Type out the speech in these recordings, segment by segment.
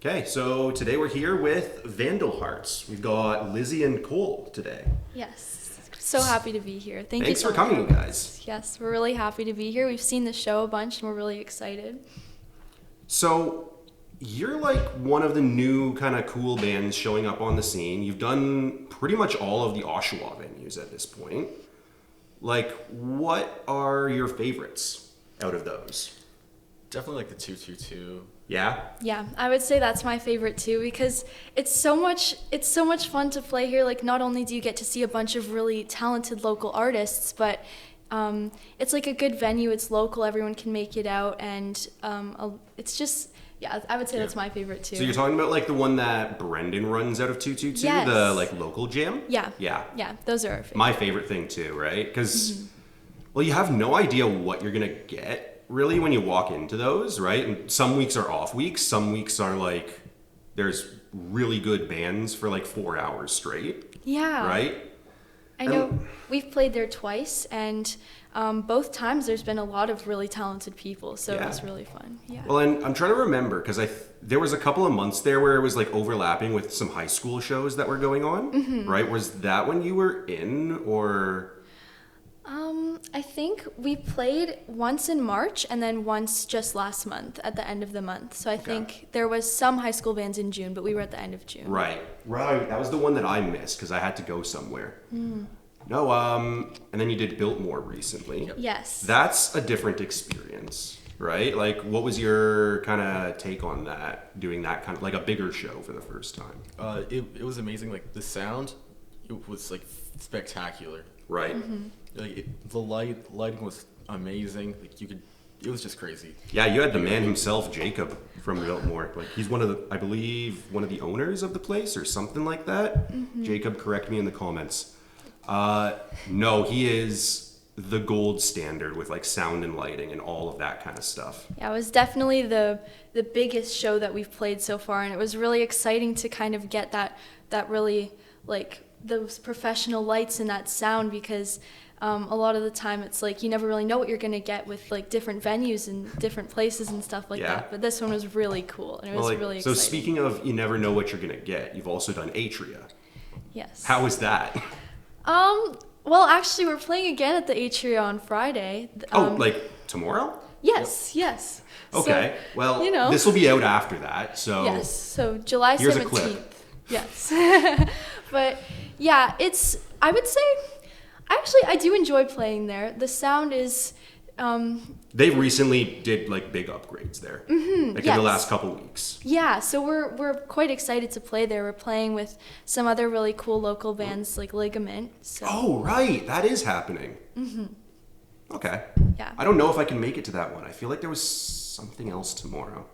Okay, so today we're here with Vandal Hearts. We've got Lizzie and Cole today. Yes, so happy to be here. Thanks for coming, you guys. Yes, we're really happy to be here. We've seen the show a bunch and we're really excited. So, you're like one of the new kind of cool bands showing up on the scene. You've done pretty much all of the Oshawa venues at this point. Like, what are your favorites out of those? Definitely like the 222. Yeah? Yeah, I would say that's my favorite too because it's so much fun to play here. Like, not only do you get to see a bunch of really talented local artists, but it's like a good venue. It's local, everyone can make it out, and it's just, yeah, I would say that's my favorite too. So you're talking about like the one that Brendan runs out of 222, Yes. the like local jam? Yeah. Yeah. Yeah, those are our favorite. My favorite thing too, right? Because, well, you have no idea what you're going to get really when you walk into those, right? And some weeks are off weeks. Some weeks are like, there's really good bands for like 4 hours straight. Yeah. Right? I know we've played there twice, and both times there's been a lot of really talented people, so it Yeah. was really fun. Yeah. Well, and I'm trying to remember because there was a couple of months there where it was like overlapping with some high school shows that were going on, right? Was that when you were in, or? I think we played once in March and then once just last month at the end of the month. So I think there was some high school bands in June, but we were at the end of June. Right. That was the one that I missed because I had to go somewhere. No, and then you did Biltmore recently. Yes. That's a different experience, right? Like, what was your kind of take on that, doing that kind of, like a bigger show for the first time? It was amazing. Like the sound, it was like spectacular. Right. Like the lighting was amazing. Like it was just crazy. Yeah, you had the man himself, Jacob, from Biltmore. Like, he's I believe, one of the owners of the place or something like that. Jacob, correct me in the comments. No, he is the gold standard with like sound and lighting and all of that kind of stuff. Yeah, it was definitely the biggest show that we've played so far, and it was really exciting to kind of get that really, like, those professional lights and that sound, because a lot of the time it's like you never really know what you're going to get with like different venues and different places and stuff like that. But this one was really cool, and it was really exciting. So speaking of you never know what you're going to get, you've also done Atria. Yes. How was that? Well, actually, we're playing again at the Atria on Friday. Like tomorrow? Yes. Okay. So, well, you know. this will be out after that. So Yes. So July 17th. Here's a clip. Yes. But yeah, I would say, actually, I do enjoy playing there. The sound is, they recently did like big upgrades there, like in the last couple weeks. yeah, so we're quite excited to play there. We're playing with some other really cool local bands like Ligament. So. Oh, right. That is happening. Okay. Yeah. I don't know if I can make it to that one. I feel like there was something else tomorrow.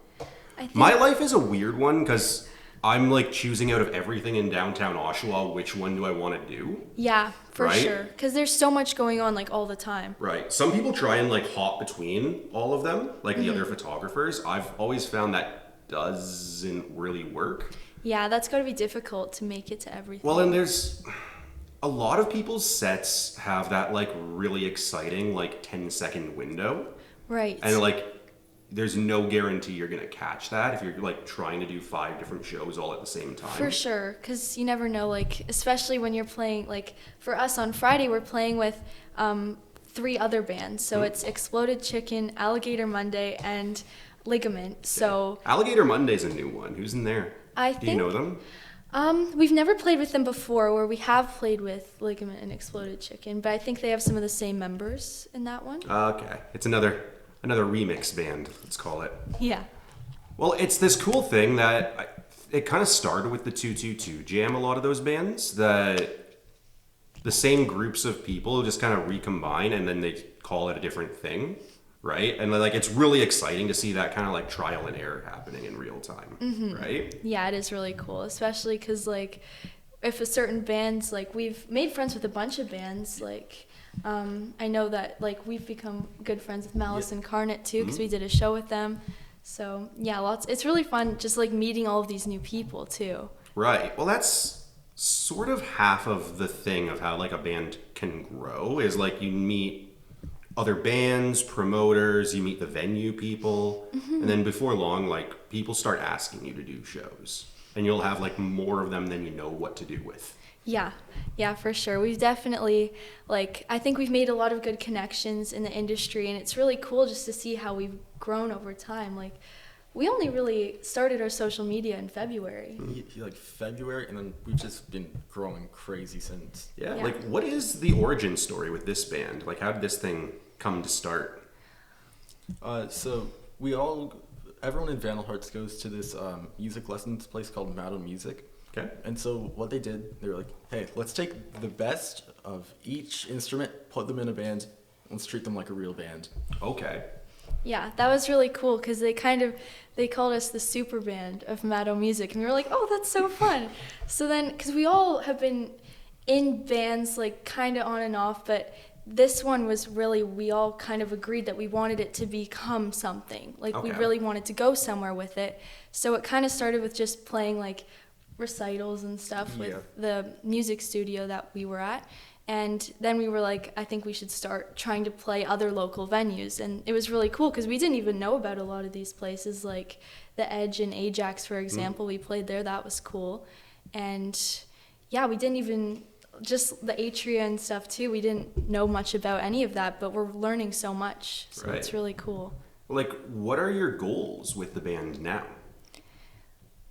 I think, My life is a weird one because I'm like choosing out of everything in downtown Oshawa, which one do I want to do? yeah, for Right? sure, because there's so much going on like all the time. Right. Some people try and like hop between all of them, like the other photographers. I've always found that doesn't really work. Yeah, that's got to be difficult to make it to everything. Well, and there's a lot of people's sets have that like really exciting like 10-second window. Right. And like there's no guarantee you're going to catch that if you're like trying to do 5 different shows all at the same time. For sure, because you never know, like, especially when you're playing, like, for us on Friday, we're playing with 3 other bands. So it's Exploded Chicken, Alligator Monday, and Ligament. So Alligator Monday's a new one. Who's in there? Do you know them? We've never played with them before, where we have played with Ligament and Exploded Chicken, but I think they have some of the same members in that one. Okay. It's another remix band, let's call it. Yeah. Well, it's this cool thing that it kind of started with the 222 jam, a lot of those bands, that the same groups of people just kind of recombine and then they call it a different thing, right? And like it's really exciting to see that kind of like trial and error happening in real time, right? Yeah, it is really cool, especially because, like, if a certain band's, like, we've made friends with a bunch of bands, like, I know that, like, we've become good friends with Malice Incarnate too, because we did a show with them. So yeah, it's really fun just like meeting all of these new people too. Right. Well, that's sort of half of the thing of how like a band can grow is like you meet other bands, promoters, you meet the venue people, and then before long, like, people start asking you to do shows, and you'll have like more of them than you know what to do with. Yeah, for sure. We've definitely, like, I think we've made a lot of good connections in the industry, and it's really cool just to see how we've grown over time. Like, we only really started our social media in February. Like February, and then we've just been growing crazy since. Yeah, Yeah. like, what is the origin story with this band? Like, how did this thing come to start? So everyone in Vandal Hearts goes to this music lessons place called Madam Music. Okay. And so what they did, they were like, hey, let's take the best of each instrument, put them in a band, let's treat them like a real band. Okay. Yeah, that was really cool because they called us the super band of Maddo Music, and we were like, oh, that's so fun. So then, because we all have been in bands like kind of on and off, but this one was really, we all kind of agreed that we wanted it to become something. Like, we Okay. really wanted to go somewhere with it. So it kind of started with just playing like recitals and stuff with Yeah. the music studio that we were at. And then we were like, I think we should start trying to play other local venues. And it was really cool because we didn't even know about a lot of these places, like the Edge and Ajax, for example. We played there. That was cool. And yeah, we didn't even, just the Atria and stuff too, we didn't know much about any of that, but we're learning so much. So Right. it's really cool. Like, what are your goals with the band now?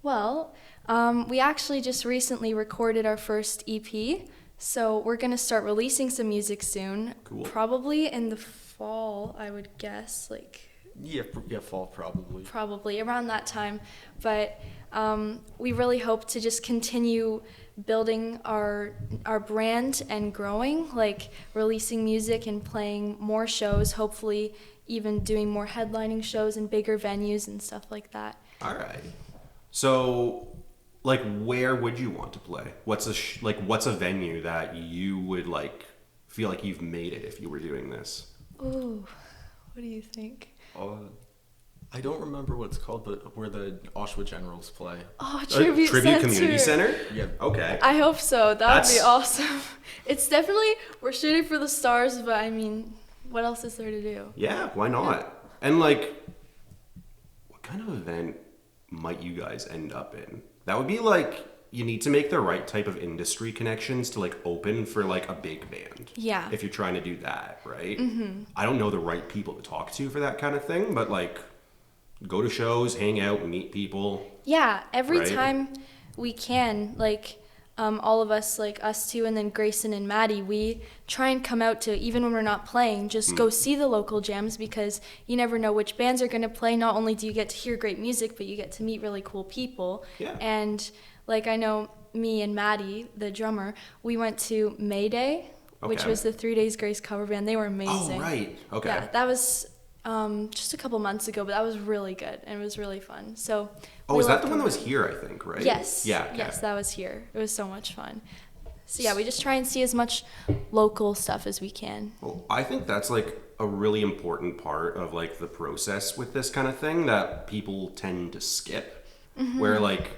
Well, we actually just recently recorded our first EP. So we're going to start releasing some music soon. Cool. Probably in the fall, I would guess, like Yeah, fall probably. probably around that time. But we really hope to just continue building our brand and growing, like releasing music and playing more shows, hopefully even doing more headlining shows in bigger venues and stuff like that. All right. So, like, where would you want to play? What's what's a venue that you would like feel like you've made it if you were doing this? Ooh, what do you think? I don't remember what it's called, but where the Oshawa Generals play. Oh, Tribute Community Center? Yeah. Okay. I hope so. That would be That's- awesome. It's definitely, we're shooting for the stars, but I mean, what else is there to do? Yeah, why not? And like, what kind of event might you guys end up in? That would be like, you need to make the right type of industry connections to like open for like a big band. Yeah. If you're trying to do that, right? Mm-hmm. I don't know the right people to talk to for that kind of thing, but like, go to shows, hang out, meet people. Yeah, every Right. time we can, like, all of us, like us two, and then Grayson and Maddie, we try and come out to, even when we're not playing, just go see the local jams, because you never know which bands are going to play. Not only do you get to hear great music, but you get to meet really cool people. Yeah. And like, I know me and Maddie, the drummer, we went to Mayday, which Okay. was the 3 Days Grace cover band. They were amazing. Oh, right. Okay. Yeah, that was just a couple months ago, but that was really good and it was really fun. So. Oh, we is that love the one that was coming. here, I think, right? Yes. Yeah. Okay. Yes, that was here. It was so much fun. So yeah, we just try and see as much local stuff as we can. Well, I think that's like a really important part of like the process with this kind of thing that people tend to skip. Mm-hmm. Where like,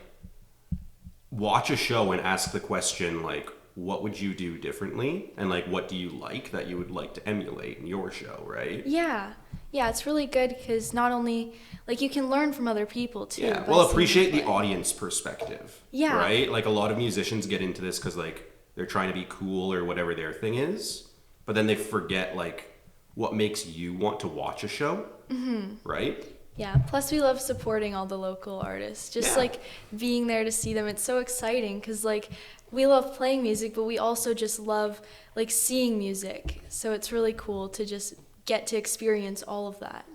watch a show and ask the question like, what would you do differently? And like, what do you like that you would like to emulate in your show, right? Yeah. Yeah, it's really good because not only, like, you can learn from other people too. Yeah, by well, seeing appreciate them the play. audience perspective. Yeah. Right? Like, a lot of musicians get into this because, like, they're trying to be cool or whatever their thing is, but then they forget, like, what makes you want to watch a show. Mm-hmm. Right? Yeah, plus we love supporting all the local artists. Just, Yeah. like, being there to see them. It's so exciting because, like, we love playing music, but we also just love, like, seeing music. So it's really cool to just get to experience all of that.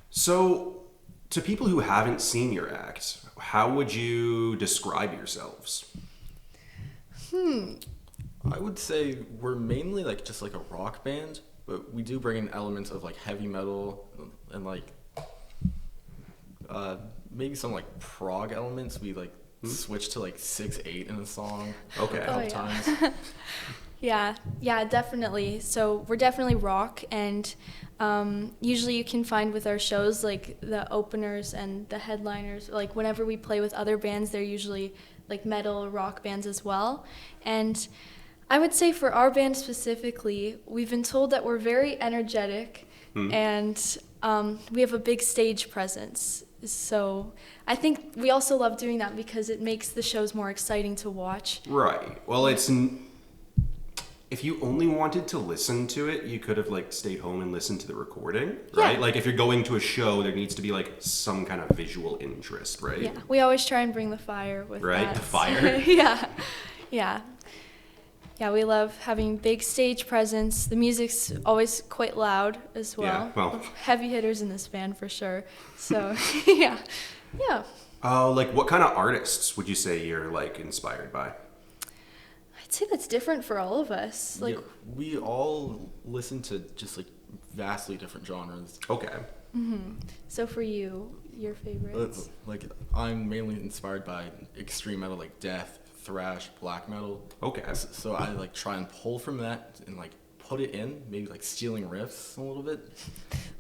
So, to people who haven't seen your act, how would you describe yourselves? I would say we're mainly like just like a rock band, but we do bring in elements of like heavy metal and like maybe some like prog elements. We like switch to like 6/8 in a song. Okay. A couple yeah. times. Yeah, definitely. So we're definitely rock, and usually you can find with our shows, like, the openers and the headliners, like, whenever we play with other bands, they're usually, like, metal or rock bands as well. And I would say for our band specifically, we've been told that we're very energetic and we have a big stage presence. So I think we also love doing that because it makes the shows more exciting to watch. Right. Well, if you only wanted to listen to it, you could have like stayed home and listened to the recording, right? Yeah. Like if you're going to a show, there needs to be like some kind of visual interest, right? Yeah, we always try and bring the fire with Right, that. the fire. Yeah. Yeah, we love having big stage presence. The music's always quite loud as well. Yeah, well. Heavy hitters in this band for sure. So, yeah. Like what kind of artists would you say you're like inspired by? I'd say that's different for all of us. Like, Yeah, we all listen to just like vastly different genres. Okay. so for you, your favorites? Like I'm mainly inspired by extreme metal, like death, thrash, black metal. Okay. So I like try and pull from that and like put it in, maybe like stealing riffs a little bit.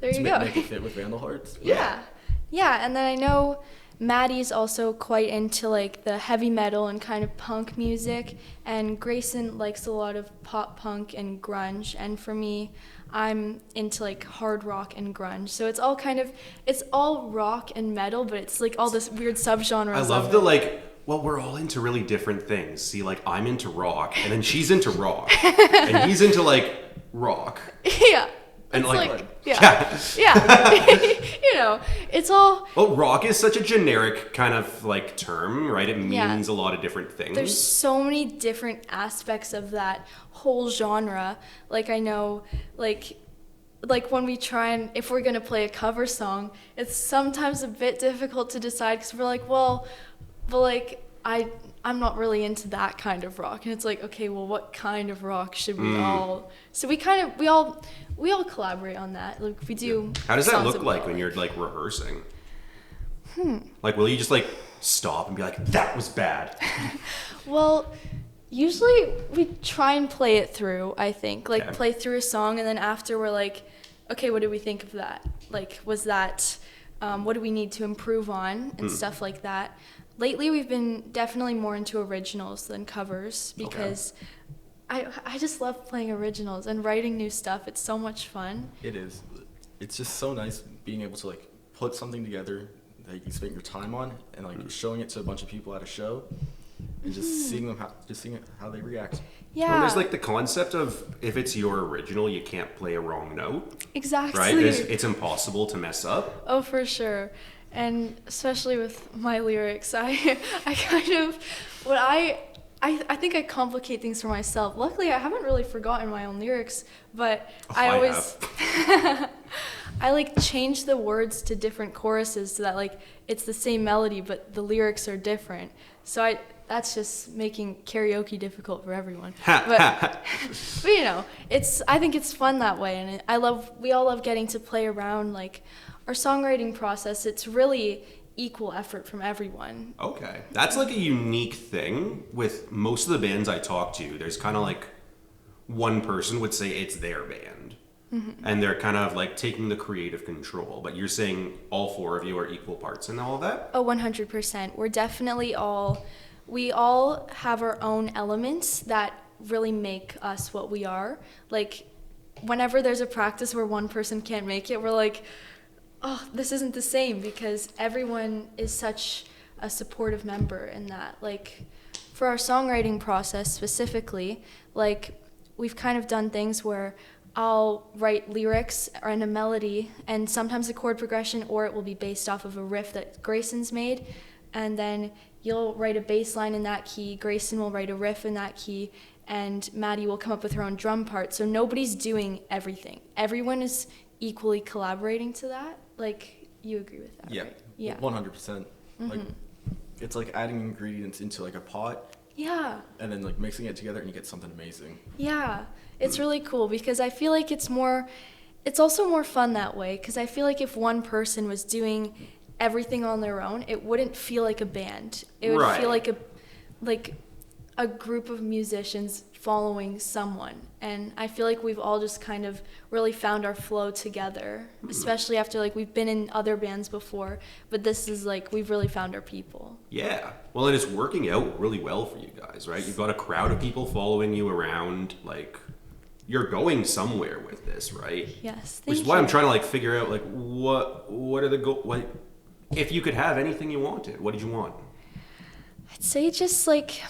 There to you go. Make it fit with Vandal Hearts. Yeah, and then I know Maddie's also quite into like the heavy metal and kind of punk music, and Grayson likes a lot of pop punk and grunge, and for me, I'm into like hard rock and grunge. So it's all rock and metal, but it's like all this weird subgenres. I love the like, well, we're all into really different things. See, like I'm into rock, and then she's into rock, and he's into like rock. Yeah. And It's like, yeah. It's all. Well, rock is such a generic kind of like term, right? It means Yeah. a lot of different things. There's so many different aspects of that whole genre. Like I know, like when we try and if we're gonna play a cover song, it's sometimes a bit difficult to decide because we're like, well, but like I'm not really into that kind of rock, and it's like, okay, well, what kind of rock should we all? So we all collaborate on that. Like we do. How does that songs look that we like all when you're like rehearsing? Like, will you just like stop and be like, that was bad? Well, usually we try and play it through, I think. Like, Okay. play through a song, and then after we're like, okay, what did we think of that? Like, was that, what do we need to improve on, and stuff like that. Lately, we've been definitely more into originals than covers, because I just love playing originals and writing new stuff. It's so much fun. It is. It's just so nice being able to like put something together that you can spend your time on and like showing it to a bunch of people at a show and just seeing how they react. Yeah. Well, there's like the concept of if it's your original, you can't play a wrong note, Exactly. right? It's impossible to mess up. Oh, for sure. And especially with my lyrics, I kind of, I think I complicate things for myself. Luckily, I haven't really forgotten my own lyrics, but I always, I like change the words to different choruses so that like it's the same melody, but the lyrics are different. So that's just making karaoke difficult for everyone. But you know, I think it's fun that way, and we all love getting to play around like our songwriting process. It's really equal effort from everyone. Okay. That's like a unique thing with most of the bands I talk to. There's kind of like one person would say it's their band. And they're kind of like taking the creative control. But you're saying all four of you are equal parts in all of that? Oh, 100%. We're definitely we all have our own elements that really make us what we are. Like, whenever there's a practice where one person can't make it, we're like, oh, this isn't the same, because everyone is such a supportive member in that. Like, for our songwriting process specifically, like, we've kind of done things where I'll write lyrics and a melody and sometimes a chord progression, or it will be based off of a riff that Grayson's made, and then you'll write a bass line in that key, Grayson will write a riff in that key, and Maddie will come up with her own drum part. So nobody's doing everything. Everyone is equally collaborating to that. Like, you agree with that, right? Yeah. 100%. Like, it's like adding ingredients into like a pot Yeah. and then like mixing it together and you get something amazing. Yeah. It's really cool because I feel like it's also more fun that way, because I feel like if one person was doing everything on their own, it wouldn't feel like a band. It would Right. feel like a group of musicians following someone, and I feel like we've all just kind of really found our flow together, especially after like we've been in other bands before, but this is like we've really found our people. Yeah. Well, and it's working out really well for you guys, right? You've got a crowd of people following you around. Like, you're going somewhere with this, right? Yes, Which is thank why I'm you. trying to like figure out like what are the like, if you could have anything you wanted, what did you want? I'd say just like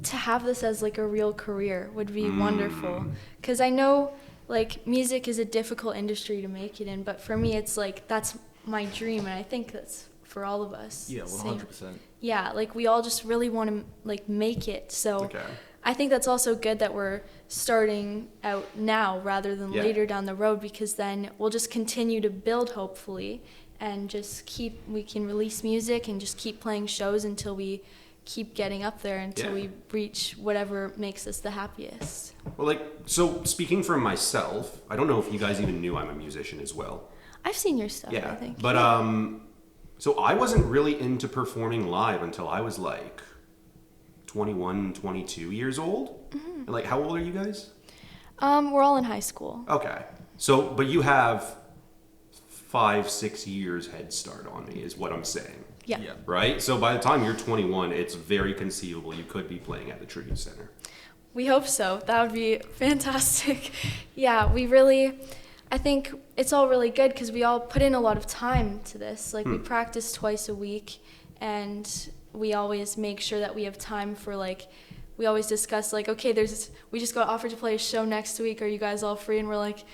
to have this as like a real career would be wonderful, because I know like music is a difficult industry to make it in, but for me it's like that's my dream, and I think that's for all of us. Yeah, Same. 100%. Yeah, like we all just really want to like make it. So Okay. I think that's also good that we're starting out now rather than Yeah. later down the road, because then we'll just continue to build hopefully, and just we can release music and just keep playing shows until we keep getting up there, until Yeah. we reach whatever makes us the happiest. Well, like, so speaking for myself, I don't know if you guys even knew I'm a musician as well. I've seen your stuff, Yeah. I think. But so I wasn't really into performing live until I was like 21, 22 years old. And like, how old are you guys? We're all in high school. Okay. So, but you have 5-6 years head start on me, is what I'm saying. Yeah. Yeah. Right? So by the time you're 21, it's very conceivable you could be playing at the Tribute Center. We hope so. That would be fantastic. Yeah, I think it's all really good because we all put in a lot of time to this. Like we practice twice a week, and we always make sure that we have time for like, we always discuss like, okay, we just got offered to play a show next week. Are you guys all free? And we're like,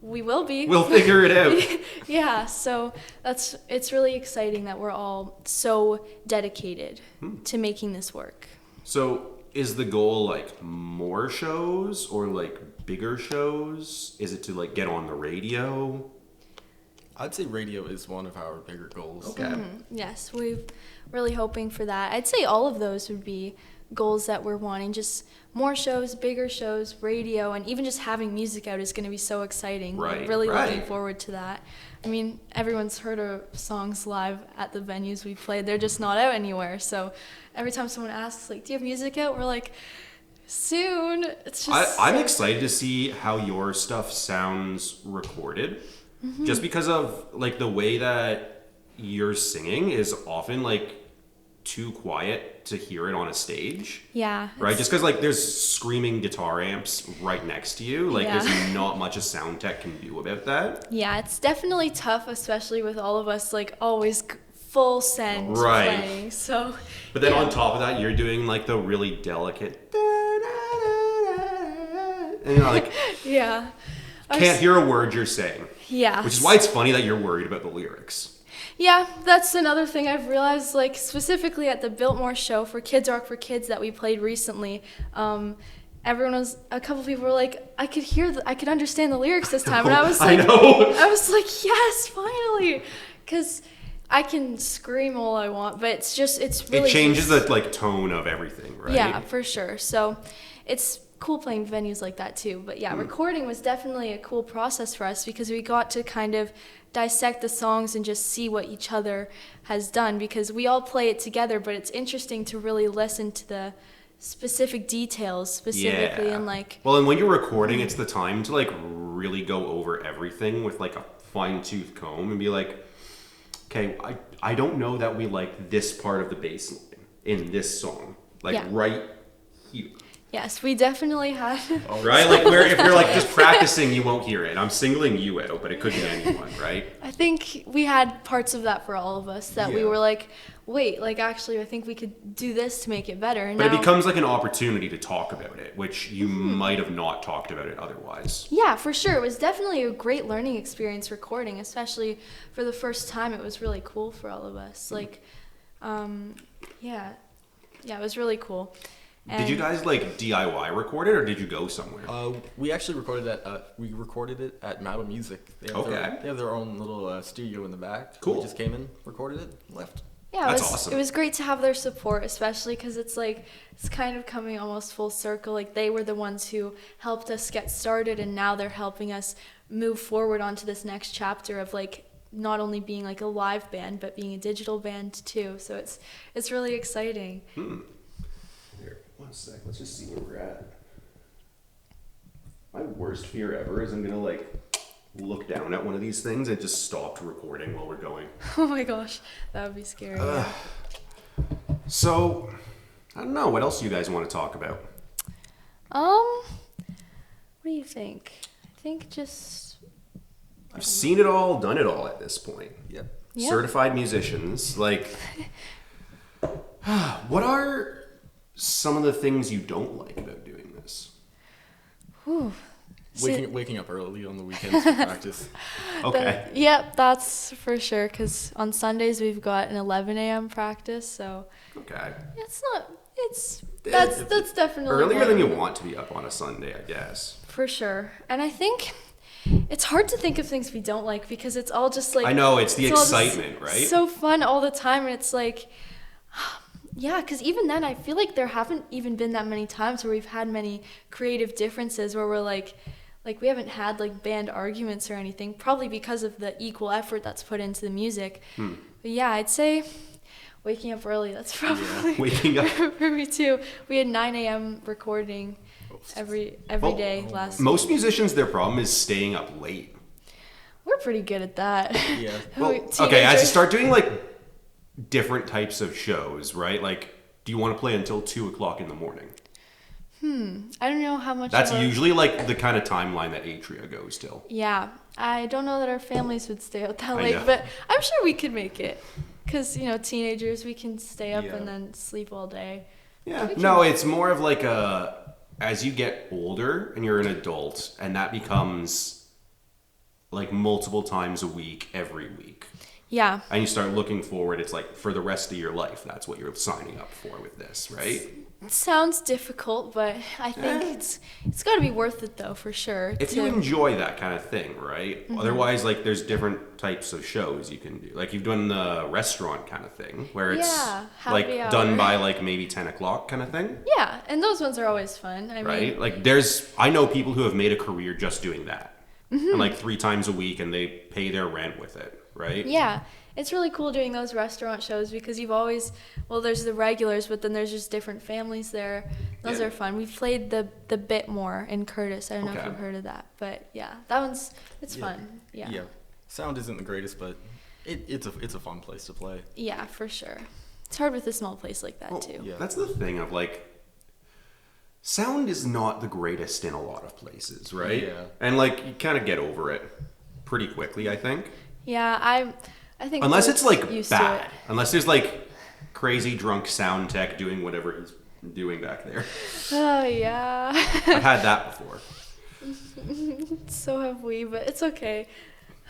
we will be. We'll figure it out. Yeah, so it's really exciting that we're all so dedicated to making this work. So is the goal like more shows or like bigger shows? Is it to like get on the radio? I'd say radio is one of our bigger goals. Okay. Yes, we're really hoping for that. I'd say all of those would be goals that we're wanting. Just more shows, bigger shows, radio, and even just having music out is going to be so exciting. Right, We're really right. looking forward to that. I mean, everyone's heard our songs live at the venues we played. They're just not out anywhere. So every time someone asks, like, do you have music out? We're like, soon. It's just I'm excited to see how your stuff sounds recorded. Just because of like the way that you're singing is often like too quiet to hear it on a stage. Yeah. Right? it's- Just because like there's screaming guitar amps right next to you. Like Yeah. there's not much a sound tech can do about that. Yeah, it's definitely tough, especially with all of us, like, always full send Right. playing. So, But then yeah. on top of that, you're doing like the really delicate. And you're like, Yeah. can't hear a word you're saying. Yeah. Which is why it's funny that you're worried about the lyrics. Yeah, that's another thing I've realized, like, specifically at the Biltmore show for Kids Rock for Kids that we played recently. A couple people were like, I could understand the lyrics this time. And I was like, I know. I was like, yes, finally. Because I can scream all I want, but it's really It changes just- the like tone of everything, right? Yeah, for sure. So it's cool playing venues like that too. But yeah, recording was definitely a cool process for us because we got to kind of dissect the songs and just see what each other has done, because we all play it together, but it's interesting to really listen to the specific details specifically and like Well, and when you're recording, it's the time to like really go over everything with like a fine-tooth comb and be like, okay, I don't know that we like this part of the bass line in this song, like Yeah. right here. yes, we definitely had Right? Like where if you're like just practicing, you won't hear it. I'm singling you out, but it could be anyone, right? I think we had parts of that for all of us that we Yeah. were like, wait, like actually I think we could do this to make it better. And But now, it becomes like an opportunity to talk about it, which you might have not talked about it otherwise. yeah, for sure. It was definitely a great learning experience recording, especially for the first time. It was really cool for all of us. Like, yeah, it was really cool. Did you guys like DIY record it, or did you go somewhere? We actually recorded it at Mado Music. They have their own little studio in the back. Cool. We just came in, recorded it, left. Yeah, That's it was, awesome. It was great to have their support, especially because it's kind of coming almost full circle. Like they were the ones who helped us get started, and now they're helping us move forward onto this next chapter of like not only being like a live band but being a digital band too. So it's really exciting. 1 sec. Let's just see where we're at. My worst fear ever is I'm gonna like look down at one of these things and just stop recording while we're going. Oh my gosh, that would be scary. So, I don't know. What else do you guys want to talk about? What do you think? I think just... I've seen it all, done it all at this point. Yep. Yeah. Certified musicians. Like, what are some of the things you don't like about doing this? Whew. Waking up early on the weekends to practice. Okay. Yep, that's for sure, because on Sundays we've got an 11 a.m. practice, so Okay. that's definitely Earlier one than of you them. want to be up on a Sunday, I guess. For sure. And I think it's hard to think of things we don't like because it's all just like... I know, it's the all just excitement, right? So fun all the time, and it's like... Yeah, because even then, I feel like there haven't even been that many times where we've had many creative differences where we're like we haven't had like band arguments or anything, probably because of the equal effort that's put into the music. But yeah, I'd say waking up early, that's probably Waking up. for me too. We had 9 a.m. recording every day last Most musicians, their problem is staying up late. We're pretty good at that. Yeah. Well, okay, as you Teenagers. start doing like different types of shows, right? Like, do you want to play until 2 o'clock in the morning? I don't know how much That's of our- usually like the kind of timeline that Atria goes till. Yeah, I don't know that our families would stay out that I late, know. but I'm sure we could make it. Because, teenagers, we can stay up Yeah. and then sleep all day. Yeah. No, it's more of like as you get older and you're an adult, and that becomes like multiple times a week, every week. Yeah, And you start looking forward, it's like for the rest of your life, that's what you're signing up for with this, right? it sounds difficult, but I think it's got to be worth it, though, for sure. If you enjoy that kind of thing, right? Otherwise, like, there's different types of shows you can do. Like, you've done the restaurant kind of thing, where it's Yeah, like happy hour. done by like maybe 10 o'clock kind of thing, Yeah, and those ones are always fun. I right? mean, Like, I know people who have made a career just doing that. And like 3 times a week, and they pay their rent with it, right? yeah, it's really cool doing those restaurant shows because there's the regulars, but then there's just different families there. Those Yeah. are fun. We've played the bit more in Curtis. I don't know if Okay. you've heard of that, but yeah, it's Yeah. fun. Yeah. Sound isn't the greatest, but it's a fun place to play. Yeah, for sure. It's hard with a small place like that Well, too. Yeah. That's the thing of like, sound is not the greatest in a lot of places, right? Yeah. And like, you kind of get over it pretty quickly, I think. Yeah, I think Unless we're it's like used to bad. it. Unless there's like crazy drunk sound tech doing whatever he's doing back there. Oh yeah. I've had that before. So have we, but it's okay.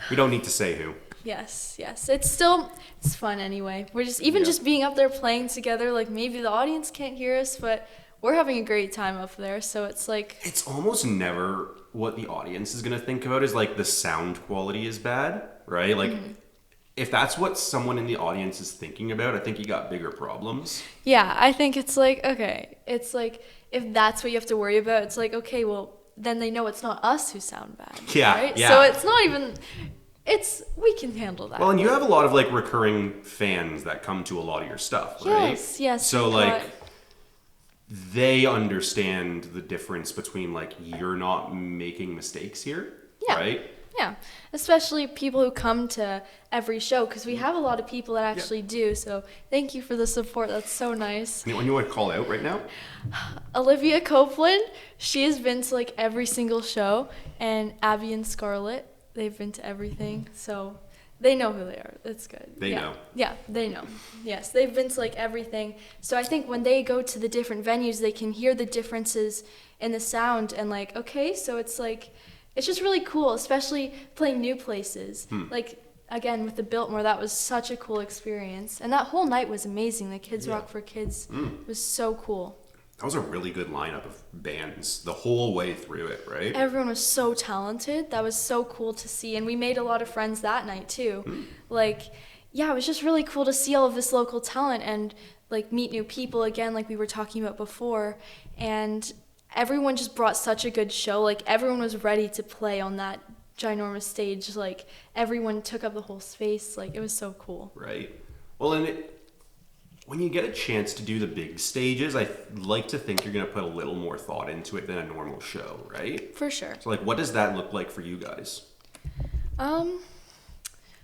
We don't need to say who. Yes. It's fun anyway. We're just being up there playing together, like maybe the audience can't hear us, but we're having a great time up there, so it's like It's almost never what the audience is going to think about is like the sound quality is bad, right? Like, if that's what someone in the audience is thinking about, I think you got bigger problems. yeah, I think it's like, okay, it's like if that's what you have to worry about, it's like, okay, well, then they know it's not us who sound bad. Yeah, Right? yeah. So it's not even, we can handle that. Well, and you have a lot of like recurring fans that come to a lot of your stuff, right? Yes. So we've like, got- they understand the difference between like you're not making mistakes here, Yeah. right? Yeah, especially people who come to every show, because we have a lot of people that actually do. So thank you for the support. That's so nice. Anyone you want to call out right now? Olivia Copeland, she has been to like every single show, and Abby and Scarlett, they've been to everything. So they know who they are. That's good. They know. Yeah, they know. Yes, they've been to like everything. So I think when they go to the different venues, they can hear the differences in the sound and like, okay, so it's like, it's just really cool, especially playing new places. Like, again, with the Biltmore, that was such a cool experience. And that whole night was amazing. The Kids Rock for Kids was so cool. That was a really good lineup of bands the whole way through it, right? Everyone was so talented. That was so cool to see. And we made a lot of friends that night, too. Like, yeah, it was just really cool to see all of this local talent and, like, meet new people again, like we were talking about before. And everyone just brought such a good show. Like, everyone was ready to play on that ginormous stage. Like, everyone took up the whole space. Like, it was so cool. Right. Well, and when you get a chance to do the big stages, I like to think you're going to put a little more thought into it than a normal show, right? For sure. So, like, what does that look like for you guys?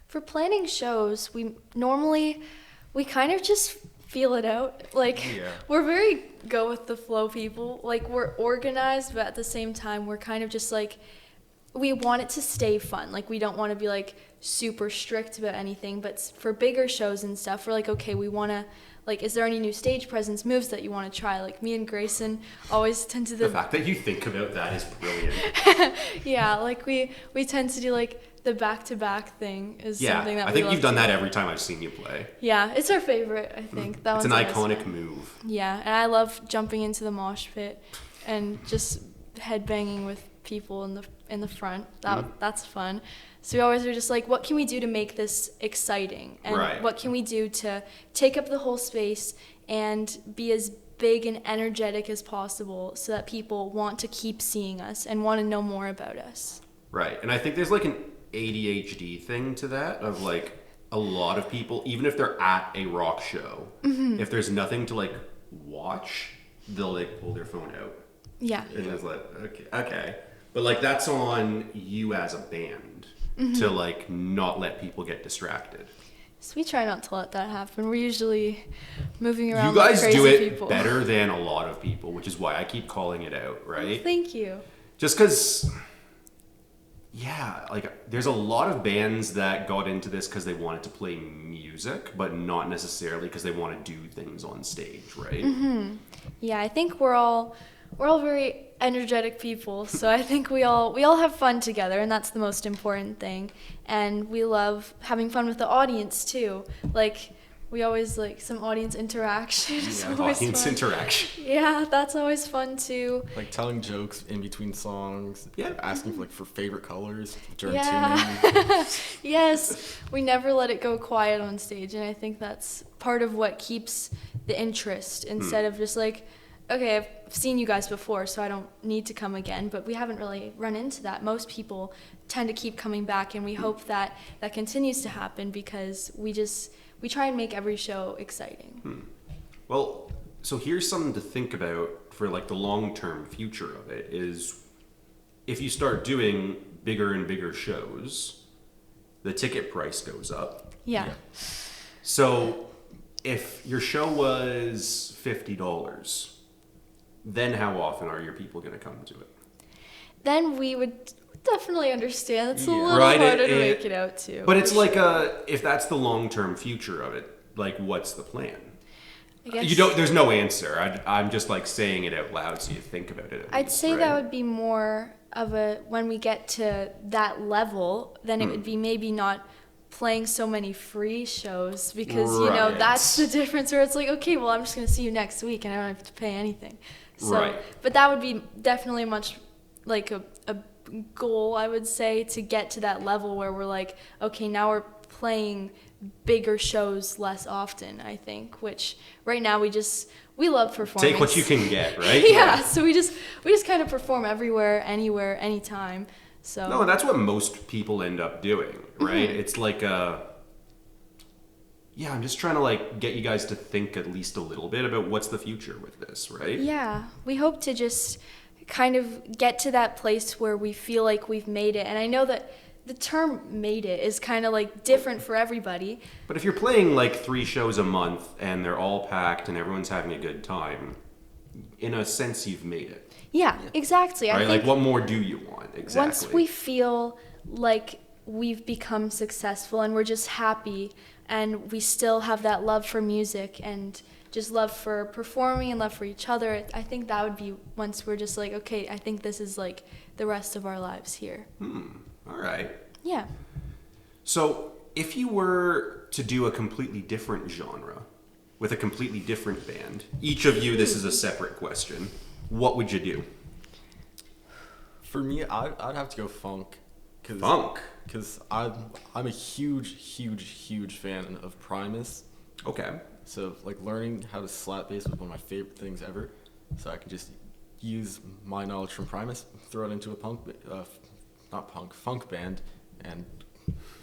For planning shows, we kind of just feel it out. Like, we're very go with the flow people. Like, we're organized, but at the same time, we're kind of just like, we want it to stay fun. Like, we don't want to be like super strict about anything, but for bigger shows and stuff, we're like, okay, we want to, like, is there any new stage presence moves that you want to try? Like, me and Grayson always tend to The fact that you think about that is brilliant. yeah, like we tend to do like the back-to-back thing is something that I we think love you've done to that do. every time I've seen you play. Yeah, it's our favorite, I think. That It's an one's always iconic fun. move. Yeah, and I love jumping into the mosh pit and just headbanging with people in the front. That's fun. So we always are just like, what can we do to make this exciting? And Right. what can we do to take up the whole space and be as big and energetic as possible so that people want to keep seeing us and want to know more about us? Right. And I think there's like an ADHD thing to that of like a lot of people, even if they're at a rock show, if there's nothing to like watch, they'll like pull their phone out. Yeah. And it's like, okay. But like that's on you as a band to like not let people get distracted. So we try not to let that happen. We're usually moving around You guys like crazy do it people. better than a lot of people, which is why I keep calling it out, right? Thank you. Just because, yeah, like there's a lot of bands that got into this because they wanted to play music, but not necessarily because they want to do things on stage, right? Yeah, I think we're all very energetic people, so I think we all have fun together, and that's the most important thing. And we love having fun with the audience too. Like, we always like some audience interaction. It's always Audience fun. interaction. Yeah, that's always fun too. Like telling jokes in between songs. Yeah. Asking for favorite colors during Yeah. tuning. Yes, we never let it go quiet on stage, and I think that's part of what keeps the interest instead of just like, okay, I've seen you guys before, so I don't need to come again, but we haven't really run into that. Most people tend to keep coming back, and we hope that that continues to happen because we try and make every show exciting. Well, so here's something to think about for like the long-term future of it is if you start doing bigger and bigger shows, the ticket price goes up. Yeah. So if your show was $50, then how often are your people going to come to it? Then we would definitely understand. It's a Yeah. little Right, harder to it- make it out too. But it's for like sure. if that's the long-term future of it, like what's the plan? I guess You don't. There's no answer. I'm just like saying it out loud so you think about it. I'd say that would be more of a when we get to that level, then it would be maybe not playing so many free shows because you know Right. that's the difference where it's like, okay, well, I'm just going to see you next week and I don't have to pay anything. So Right. but that would be definitely much like a goal, I would say, to get to that level where we're like, okay, now we're playing bigger shows less often, I think, which right now we love performance. Take what you can get, right? Yeah, so we just kind of perform everywhere, anywhere, anytime. So No, and that's what most people end up doing, right? It's like I'm just trying to like get you guys to think at least a little bit about what's the future with this, right? yeah, we hope to just kind of get to that place where we feel like we've made it. And I know that the term "made it" is kind of like different for everybody. But if you're playing like 3 shows a month and they're all packed and everyone's having a good time, in a sense you've made it. Yeah, exactly. I Right? think Like what more do you want? Exactly. once we feel like we've become successful and we're just happy and we still have that love for music and just love for performing and love for each other, I think that would be once we're just like, okay, I think this is like the rest of our lives here. All right. Yeah. So, if you were to do a completely different genre with a completely different band, each of you, this is a separate question, what would you do? For me, I'd have to go funk. Funk? Because I'm a huge fan of Primus. Okay. So like learning how to slap bass was one of my favorite things ever. So I could just use my knowledge from Primus, throw it into a funk band, and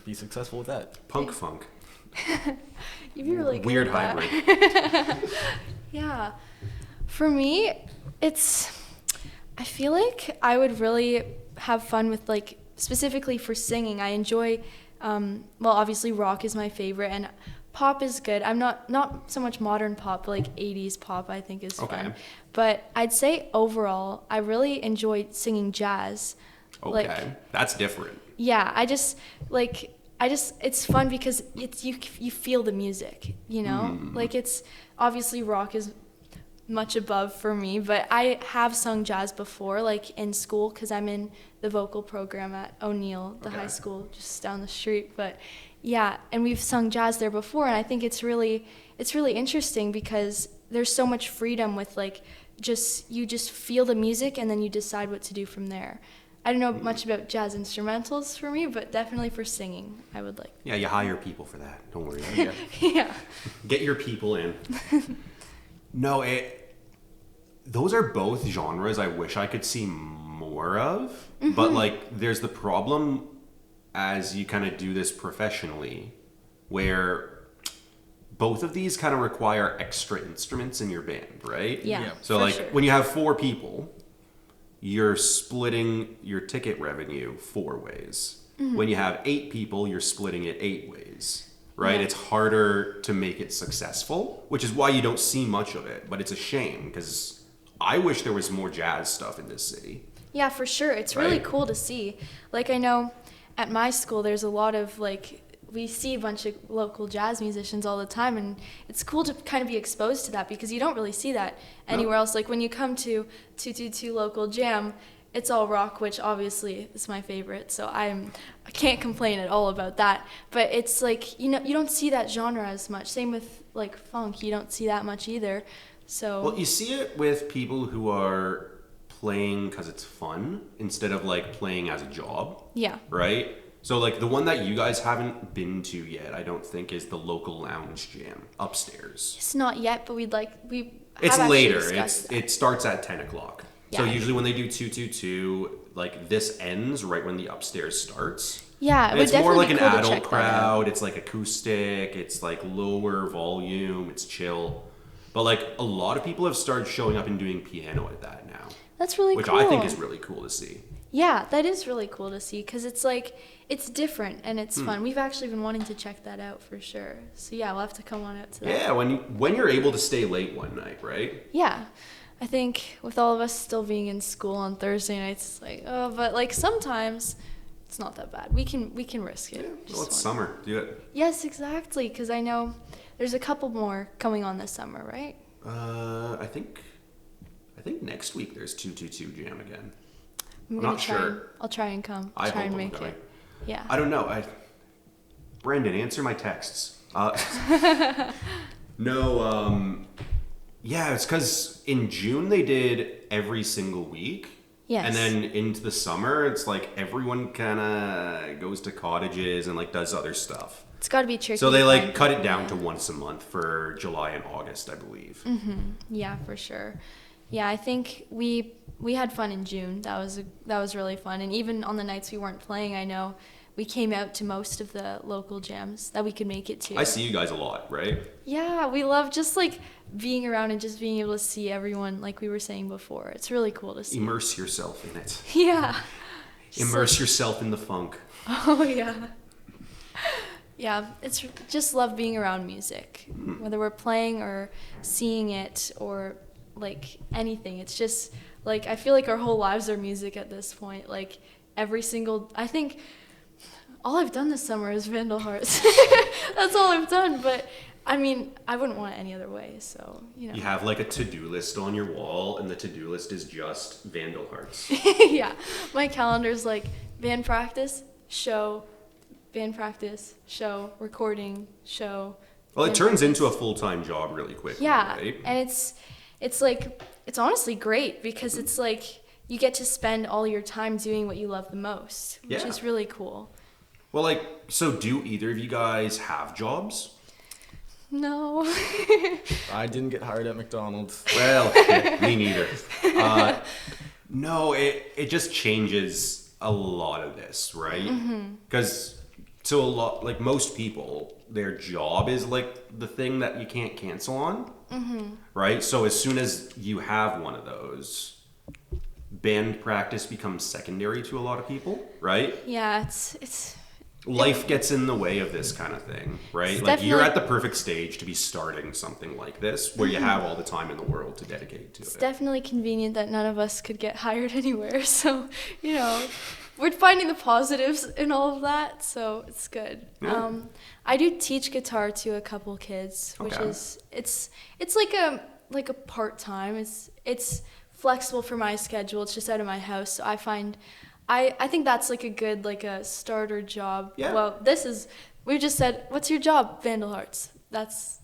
be successful with that. Punk funk. You'd be really good Weird at that. hybrid. Yeah. For me, I feel like I would really have fun with, like, specifically for singing. I enjoy, well, obviously rock is my favorite, and pop is good. I'm not so much modern pop, but like 80s pop I think is Okay. fun. But I'd say overall, I really enjoy singing jazz. Okay, Like, that's different. yeah, it's fun because you feel the music, you know? Like, it's obviously rock is much above for me, but I have sung jazz before, like in school, because I'm in the vocal program at O'Neill, the high school just down the street. But yeah, and we've sung jazz there before, and I think it's really interesting because there's so much freedom with, like, you just feel the music and then you decide what to do from there. I don't know much about jazz instrumentals for me, but definitely for singing, I would like. Yeah, you hire people for that. Don't worry. Yeah. Yeah. Get your people in. No, those are both genres I wish I could see more of. But, like, there's the problem as you kind of do this professionally, where both of these kind of require extra instruments in your band, right? Yeah. Yeah. So, for like, sure. when you have 4 people, you're splitting your ticket revenue 4 ways. When you have 8 people, you're splitting it 8 ways, right? Yeah. It's harder to make it successful, which is why you don't see much of it. But it's a shame because I wish there was more jazz stuff in this city. Yeah, for sure. It's really Right. cool to see. Like, I know at my school there's a lot of, like, we see a bunch of local jazz musicians all the time, and it's cool to kind of be exposed to that because you don't really see that anywhere else. Like, when you come to 222 local jam, it's all rock, which obviously is my favorite, so I can't complain at all about that. But it's like, you don't see that genre as much. Same with, like, funk, you don't see that much either. So Well, you see it with people who are playing because it's fun instead of, like, playing as a job, yeah. right? So, like, the one that you guys haven't been to yet, I don't think, is the local lounge jam upstairs. It's not yet, but we It's have actually later. discussed that. It starts at 10 o'clock. So Yeah. usually when they do 222, like, this ends right when the upstairs starts. Yeah, it And would it's more definitely like be an cool to adult check that out. crowd. It's like acoustic. It's like lower volume. It's chill. But, like, a lot of people have started showing up and doing piano at that now, That's really which cool. I think is really cool to see. Yeah, that is really cool to see because it's like it's different and it's fun. We've actually been wanting to check that out for sure. So yeah, we'll have to come on out to that. Yeah, when you're able to stay late one night, right? Yeah. I think with all of us still being in school on Thursday nights, it's like, oh, but like sometimes it's not that bad. We can risk it. Well, Just it's one- summer. Do it. Yes, exactly. Because I know there's a couple more coming on this summer, right? I think next week there's 222 jam again. I'm I'm gonna not try. sure. I'll try and come. I try hope and I'm make going. it. Yeah. I don't know. Brandon, answer my texts. No, yeah, it's because in June they did every single week. Yes. And then into the summer, it's like everyone kind of goes to cottages and, like, does other stuff. It's got to be tricky. So they, to like, find cut it people, down yeah. to once a month for July and August, I believe. Yeah, for sure. Yeah, I think we had fun in June. That was really fun. And even on the nights we weren't playing, I know we came out to most of the local jams that we could make it to. I see you guys a lot, right? Yeah, we love just like being around and just being able to see everyone, like we were saying before. It's really cool to see. Immerse yourself in it. Yeah. Just Immerse yourself in the funk. Oh yeah. Yeah, it's just love being around music, whether we're playing or seeing it or like anything. It's just like I feel like our whole lives are music at this point. Like I think all I've done this summer is Vandal Hearts. That's all I've done, but I mean, I wouldn't want it any other way, so, you know. You have, like, a to-do list on your wall, and the to-do list is just Vandal Hearts. Yeah, my calendar's like band practice, show, recording, show. Well, it band turns practice. into a full-time job really quickly, Yeah, right? and it's like it's honestly great because it's like you get to spend all your time doing what you love the most, which Yeah. is really cool. Well, like, so do either of you guys have jobs? No. I didn't get hired at McDonald's. Well, me neither. No, it just changes a lot of this, right? Because so a lot, like most people, their job is like the thing that you can't cancel on, right? So as soon as you have one of those, band practice becomes secondary to a lot of people, right? Yeah, it's Life gets in the way of this kind of thing, right? It's Like you're definitely- at the perfect stage to be starting something like this where you have all the time in the world to dedicate to It's it. definitely convenient that none of us could get hired anywhere. So, we're finding the positives in all of that. So it's good. Yeah. I do teach guitar to a couple kids, which Okay. is it's like a part time. It's flexible for my schedule. It's just out of my house. So I find, I think that's like a good like a starter job. Yeah. Well, we just said, what's your job, Vandal Hearts? That's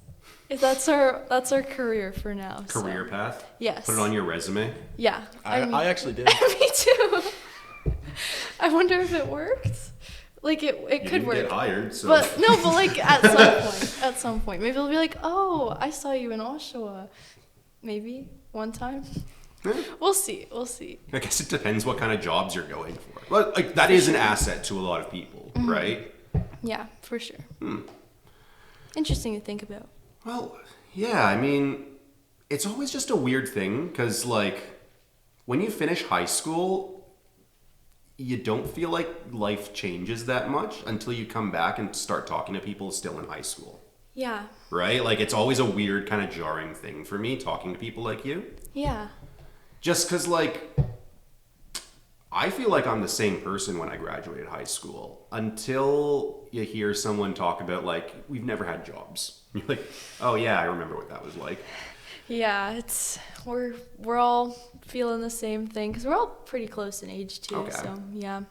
our career for now. so. Career path? Yes. Put it on your resume. Yeah. I actually did. Me too. I wonder if it worked. Like it You could didn't work. get hired, so. But like at some point, maybe they'll be like, "Oh, I saw you in Oshawa." Maybe one time. Yeah. We'll see. I guess it depends what kind of jobs you're going for. But like that is an asset to a lot of people, right? Yeah, for sure. Interesting to think about. Well, yeah, I mean, it's always just a weird thing because, like, when you finish high school, you don't feel like life changes that much until you come back and start talking to people still in high school, Yeah. right? Like, it's always a weird, kind of jarring thing for me talking to people like you. Yeah. Just because, like, I feel like I'm the same person when I graduated high school until you hear someone talk about, like, we've never had jobs. You're like, oh, yeah, I remember what that was like. Yeah, we're all feeling the same thing because we're all pretty close in age too. Okay. So yeah.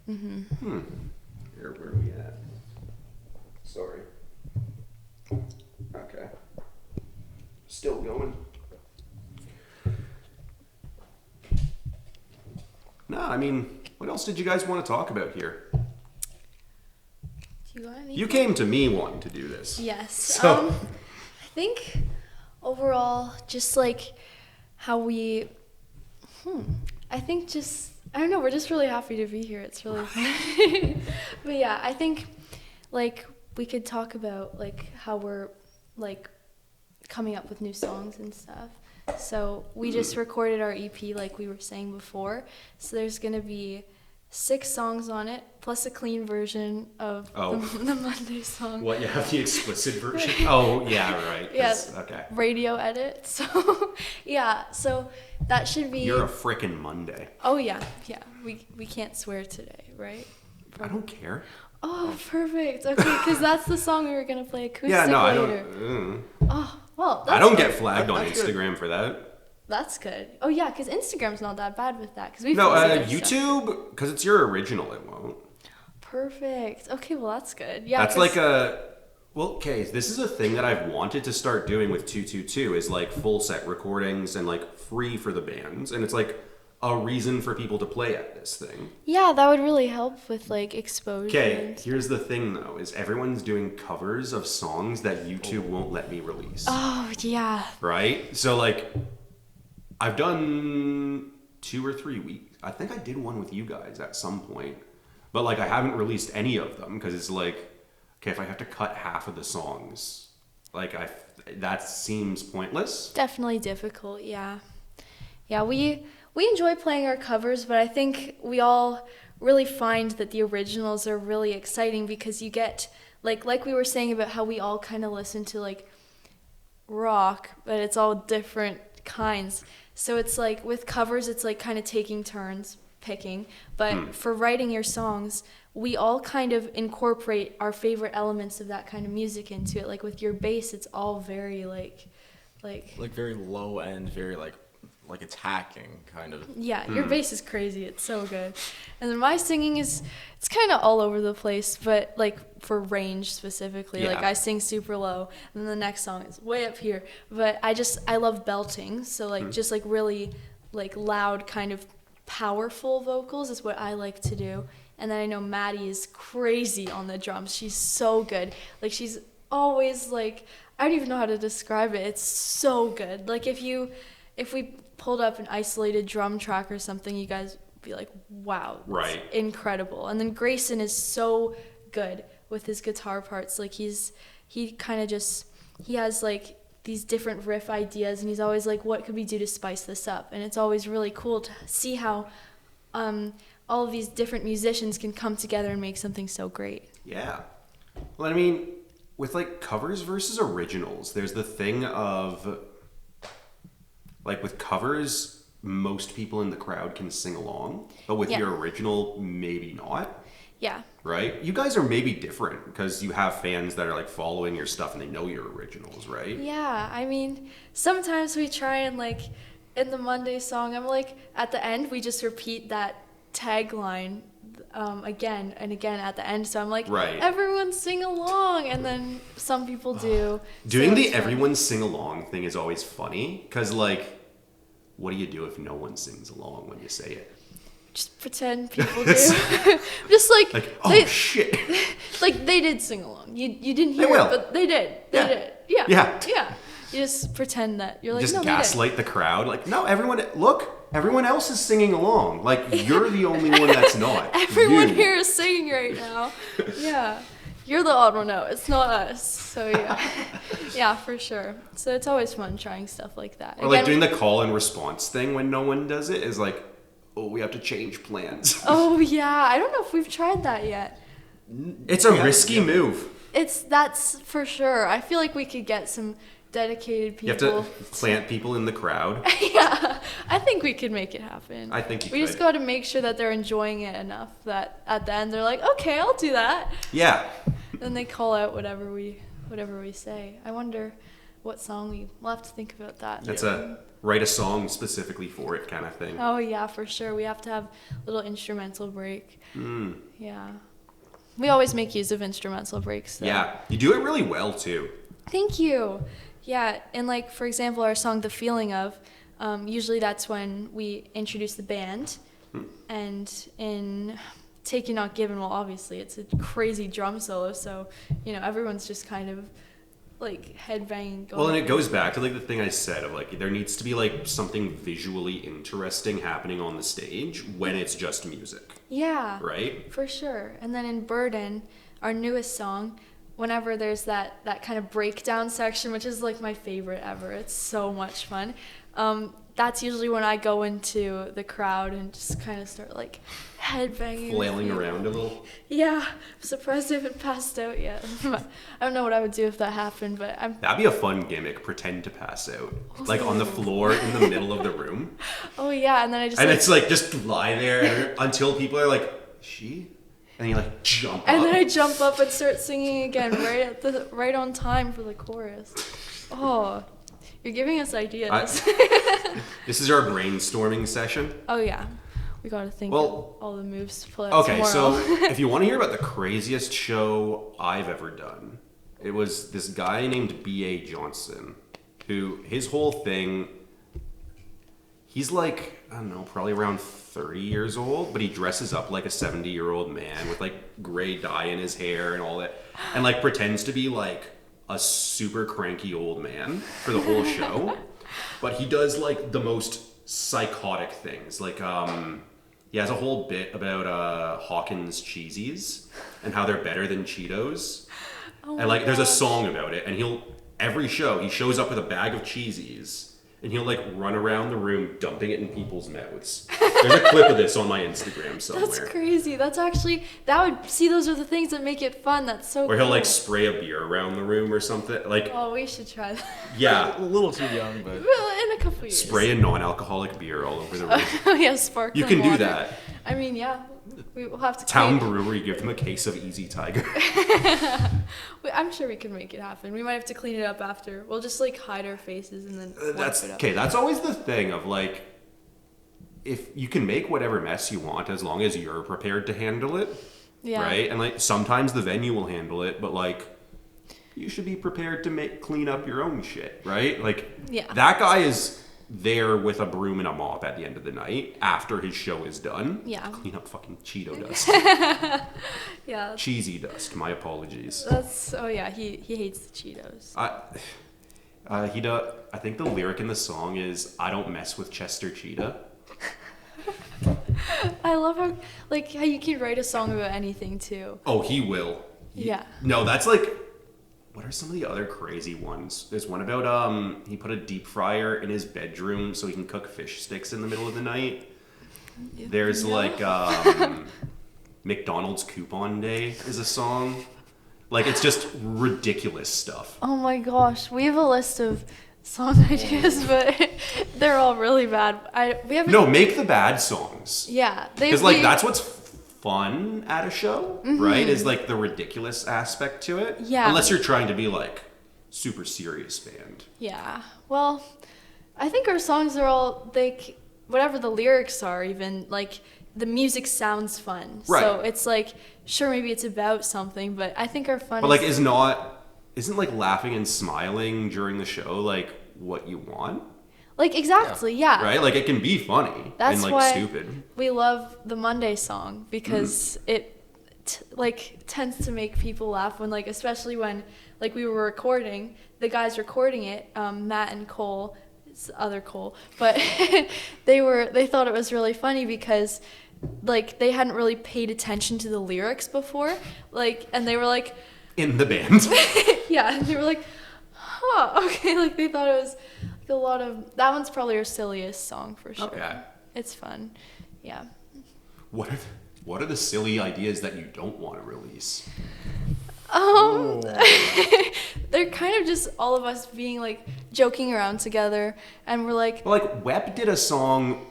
Where are we at? Sorry. Okay. Still going. No, I mean, what else did you guys want to talk about here? Do you want anything? You came to me wanting to do this. Yes. So- I think overall, just like how we, I think just, I don't know, we're just really happy to be here. It's really fun. But yeah, I think like we could talk about like how we're like coming up with new songs and stuff. So we just recorded our EP like we were saying before. So there's going to be 6 songs on it, plus a clean version of the Monday song. What, you have the explicit version? Oh, yeah, right. Yeah. Okay. Radio edit. So yeah, so that should be. You're a frickin' Monday. Oh yeah. We can't swear today, right? I don't care. Oh, perfect. Okay, because that's the song we were gonna play acoustic Yeah, no, I later. don't. Oh well. I don't good. get flagged on That's good. Instagram for that. That's good. Oh yeah, because Instagram's not that bad with that. Because we. No, YouTube, because it's your original, it won't. Perfect. Okay, well that's good. Yeah. That's 'cause- like a. Well, okay, this is a thing that I've wanted to start doing with 222 is like full set recordings and like free for the bands. And it's like a reason for people to play at this thing. Yeah, that would really help with like exposure. Okay, and- here's the thing though, is everyone's doing covers of songs that YouTube won't let me release. Oh yeah. Right? So like I've done 2 or 3 weeks. I think I did one with you guys at some point. But like I haven't released any of them because it's like, okay, if I have to cut half of the songs, like that seems pointless. Definitely difficult, yeah. Yeah, we enjoy playing our covers, but I think we all really find that the originals are really exciting because you get like we were saying about how we all kind of listen to like rock, but it's all different kinds. So it's like with covers it's like kind of taking turns picking, but for writing your songs, we all kind of incorporate our favorite elements of that kind of music into it. Like with your bass, it's all very like very low end, very like attacking kind of. yeah, your bass is crazy. It's so good. And then my singing it's kind of all over the place, but like for range specifically, like Yeah. I sing super low, and then the next song is way up here. But I love belting, so like just like really like loud kind of powerful vocals is what I like to do. And then I know Maddie is crazy on the drums. She's so good. Like she's always like, I don't even know how to describe it. It's so good. Like if we pulled up an isolated drum track or something, you guys would be like, wow, that's Right. incredible. And then Grayson is so good with his guitar parts. Like he has like these different riff ideas, and he's always like, what could we do to spice this up? And it's always really cool to see how all of these different musicians can come together and make something so great. Yeah. Well, I mean, with like covers versus originals, there's the thing of like with covers, most people in the crowd can sing along, but with your original, maybe not. Yeah. Right? You guys are maybe different because you have fans that are like following your stuff and they know your originals, right? Yeah, I mean, sometimes we try and like in the Monday song, I'm like at the end we just repeat that tagline again and again at the end. So I'm like, everyone sing along, and then some people do. Doing so the everyone sing along thing is always funny because like, what do you do if no one sings along when you say it? Just pretend people do. Just like oh shit. Like they did sing along. You didn't hear They will. it, but they did. They did. Yeah. Yeah. Yeah. You just pretend that you're like, just no, gaslight the crowd. Like, no, everyone else is singing along. Like, you're the only one that's not. Everyone here is singing right now. Yeah. You're the odd one out. It's not us. So yeah. Yeah, for sure. So it's always fun trying stuff like that. Or like doing the call and response thing when no one does it is like, oh, we have to change plans. Oh yeah. I don't know if we've tried that yet. It's a risky move. That's for sure. I feel like we could get some dedicated people. You have to plant people in the crowd. Yeah, I think we could make it happen. I think we just got to make sure that they're enjoying it enough that at the end they're like, okay, I'll do that. Yeah. Then they call out whatever we say. I wonder what song we'll have to think about that. That's write a song specifically for it kind of thing. Oh yeah, for sure. We have to have a little instrumental break. Yeah. We always make use of instrumental breaks. So. Yeah, you do it really well too. Thank you. Yeah, and like for example, our song "The Feeling of," usually that's when we introduce the band, and in "Taken Not Given," well, obviously it's a crazy drum solo, so everyone's just kind of like headbanging. Well, and it goes back to like the thing I said of like there needs to be like something visually interesting happening on the stage when it's just music. Yeah. Right? For sure. And then in Burden, our newest song, whenever there's that kind of breakdown section, which is like my favorite ever, it's so much fun. That's usually when I go into the crowd and just kind of start like headbanging. Flailing around a little. Yeah. I'm surprised I haven't passed out yet. I don't know what I would do if that happened, but That'd be a fun gimmick, pretend to pass out. Like on the floor in the middle of the room. Oh yeah, and then I just it's like just lie there until people are like, she? And you like jump up. And then I jump up and start singing again right on time for the chorus. Oh, you're giving us ideas. This is our brainstorming session. Oh yeah, we gotta think of all the moves to play Okay, tomorrow. so if you want to hear about the craziest show I've ever done, it was this guy named B.A. Johnson, who his whole thing, he's like, I don't know, probably around 30 years old, but he dresses up like a 70-year-old man with like gray dye in his hair and all that, and like pretends to be like a super cranky old man for the whole show. But he does like the most psychotic things. Like he has a whole bit about Hawkins cheesies and how they're better than Cheetos. And like there's a song about it, and every show he shows up with a bag of cheesies and he'll like run around the room dumping it in people's mouths. There's a clip of this on my Instagram somewhere. That's crazy. Those are the things that make it fun. That's so Where cool. he'll like spray a beer around the room or something. Like, oh, we should try that. Yeah. A little too young, but Well, in a couple years. Spray a non-alcoholic beer all over the room. Oh yeah, sparkling You can do water. that. I mean, yeah. We will have to Town Brewery, give them a case of Easy Tiger. I'm sure we can make it happen. We might have to clean it up after. We'll just like hide our faces and then wipe That's it up. okay. That's always the thing of like, if you can make whatever mess you want as long as you're prepared to handle it, Yeah. right? And like sometimes the venue will handle it, but like you should be prepared to clean up your own shit, right? Like that guy is there with a broom and a mop at the end of the night after his show is done. Yeah. Clean up fucking Cheeto dust. Yeah. Cheesy dust. My apologies. He hates the Cheetos. I think the lyric in the song is "I don't mess with Chester Cheetah." I love how you can write a song about anything too. Oh, he will. Yeah. No, that's like, what are some of the other crazy ones? There's one about he put a deep fryer in his bedroom so he can cook fish sticks in the middle of the night. There's like McDonald's Coupon Day is a song. Like, it's just ridiculous stuff. Oh my gosh, we have a list of song ideas, but they're all really bad. We haven't. No, make the bad songs. Yeah, Because like that's what's fun at a show, right? Is like the ridiculous aspect to it. Yeah. Unless you're trying to be like super serious band. Yeah. Well, I think our songs are all whatever the lyrics are, even like the music sounds fun. Right. So it's like, sure, maybe it's about something, but I think our fun. But like, isn't like laughing and smiling during the show like what you want? like exactly, yeah. Right? Like, it can be funny That's and like why stupid. we love the Monday song because it tends to make people laugh when like, especially when like we were recording, the guys recording it, Matt and Cole, it's the other Cole, but they thought it was really funny because like they hadn't really paid attention to the lyrics before, like, and they were like, In the band. yeah, and they were like, huh, okay, like they thought it was like a lot of, that one's probably our silliest song for sure. Okay. It's fun, yeah. What are the silly ideas that you don't want to release? They're kind of just all of us being like joking around together, and we're like, Well, like, Web did a song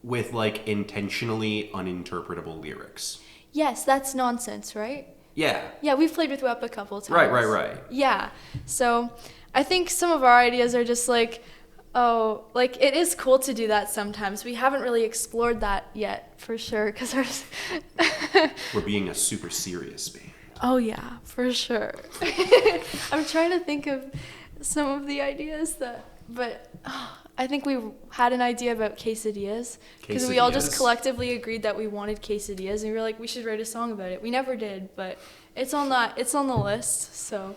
with like intentionally uninterpretable lyrics. yes, that's nonsense, right? Yeah. Yeah, we've played with Web a couple times. Right. Yeah, so I think some of our ideas are just like, oh, like it is cool to do that sometimes. We haven't really explored that yet, for sure, because We're being a super serious band. oh yeah, for sure. I'm trying to think of some of the ideas but I think we had an idea about quesadillas because we all just Quesadillas? collectively agreed that we wanted quesadillas, and we were like, we should write a song about it. We never did, but it's on the list. So,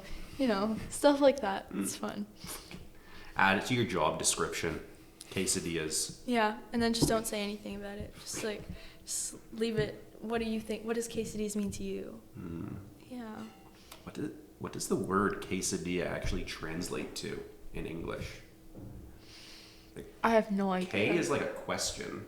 stuff like that. It's fun. Add it to your job description. Quesadillas. Yeah, and then just don't say anything about it. Just leave it. What do you think? What does quesadillas mean to you? Yeah. What does the word quesadilla actually translate to in English? I have no idea. K is like a question.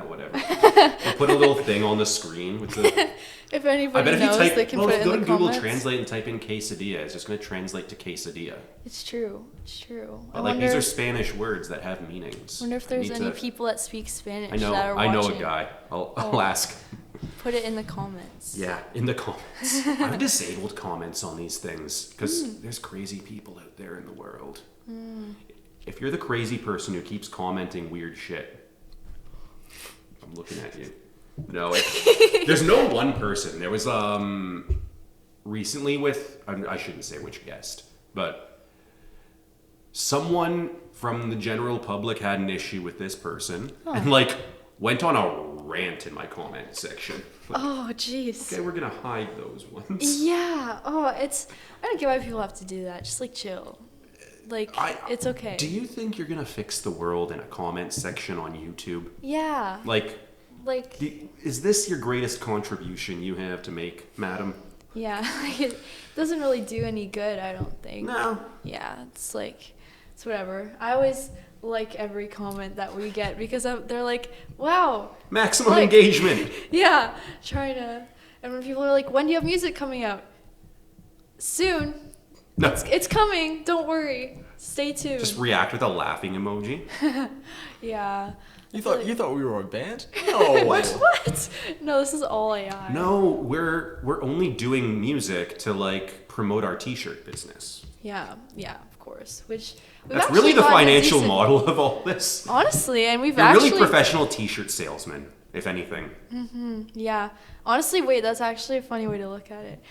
Whatever. I'll put a little thing on the screen with the. If I anybody bet if you knows, type, they can well, put if it you in go the to Google comments. Translate and type in quesadilla, it's just going to translate to quesadilla. It's true. It's true. But like, these are Spanish words that have meanings. Wonder if there's any people that speak Spanish I know. that are I know watching. a guy. I'll ask. Put it in the comments. Yeah, in the comments. I've disabled comments on these things because there's crazy people out there in the world. If you're the crazy person who keeps commenting weird shit, I'm looking at you. No, there's no one person. There was recently with, I shouldn't say which guest, but someone from the general public had an issue with this person and like went on a rant in my comment section. Like, Oh, jeez. okay, we're gonna hide those ones. Yeah. Oh, I don't get why people have to do that. Just like chill. Like it's okay. Do you think you're gonna fix the world in a comment section on YouTube? Yeah. Like, Like. is this your greatest contribution you have to make, madam? Yeah. Like it doesn't really do any good, I don't think. No. Yeah. It's like, it's whatever. I always like every comment that we get because they're like, wow. Maximum Like- engagement. Yeah. Trying to. And when people are like, when do you have music coming out? Soon. No. It's coming. Don't worry. Stay tuned. Just react with a laughing emoji. Yeah. You thought we were a band? No. What? No, this is all AI. No, we're only doing music to like promote our t-shirt business. Yeah, of course. Which we've That's actually really the gotten a financial decent- model of all this. Honestly, and we've You're actually really professional t-shirt salesmen, if anything. Yeah. Honestly, wait, that's actually a funny way to look at it.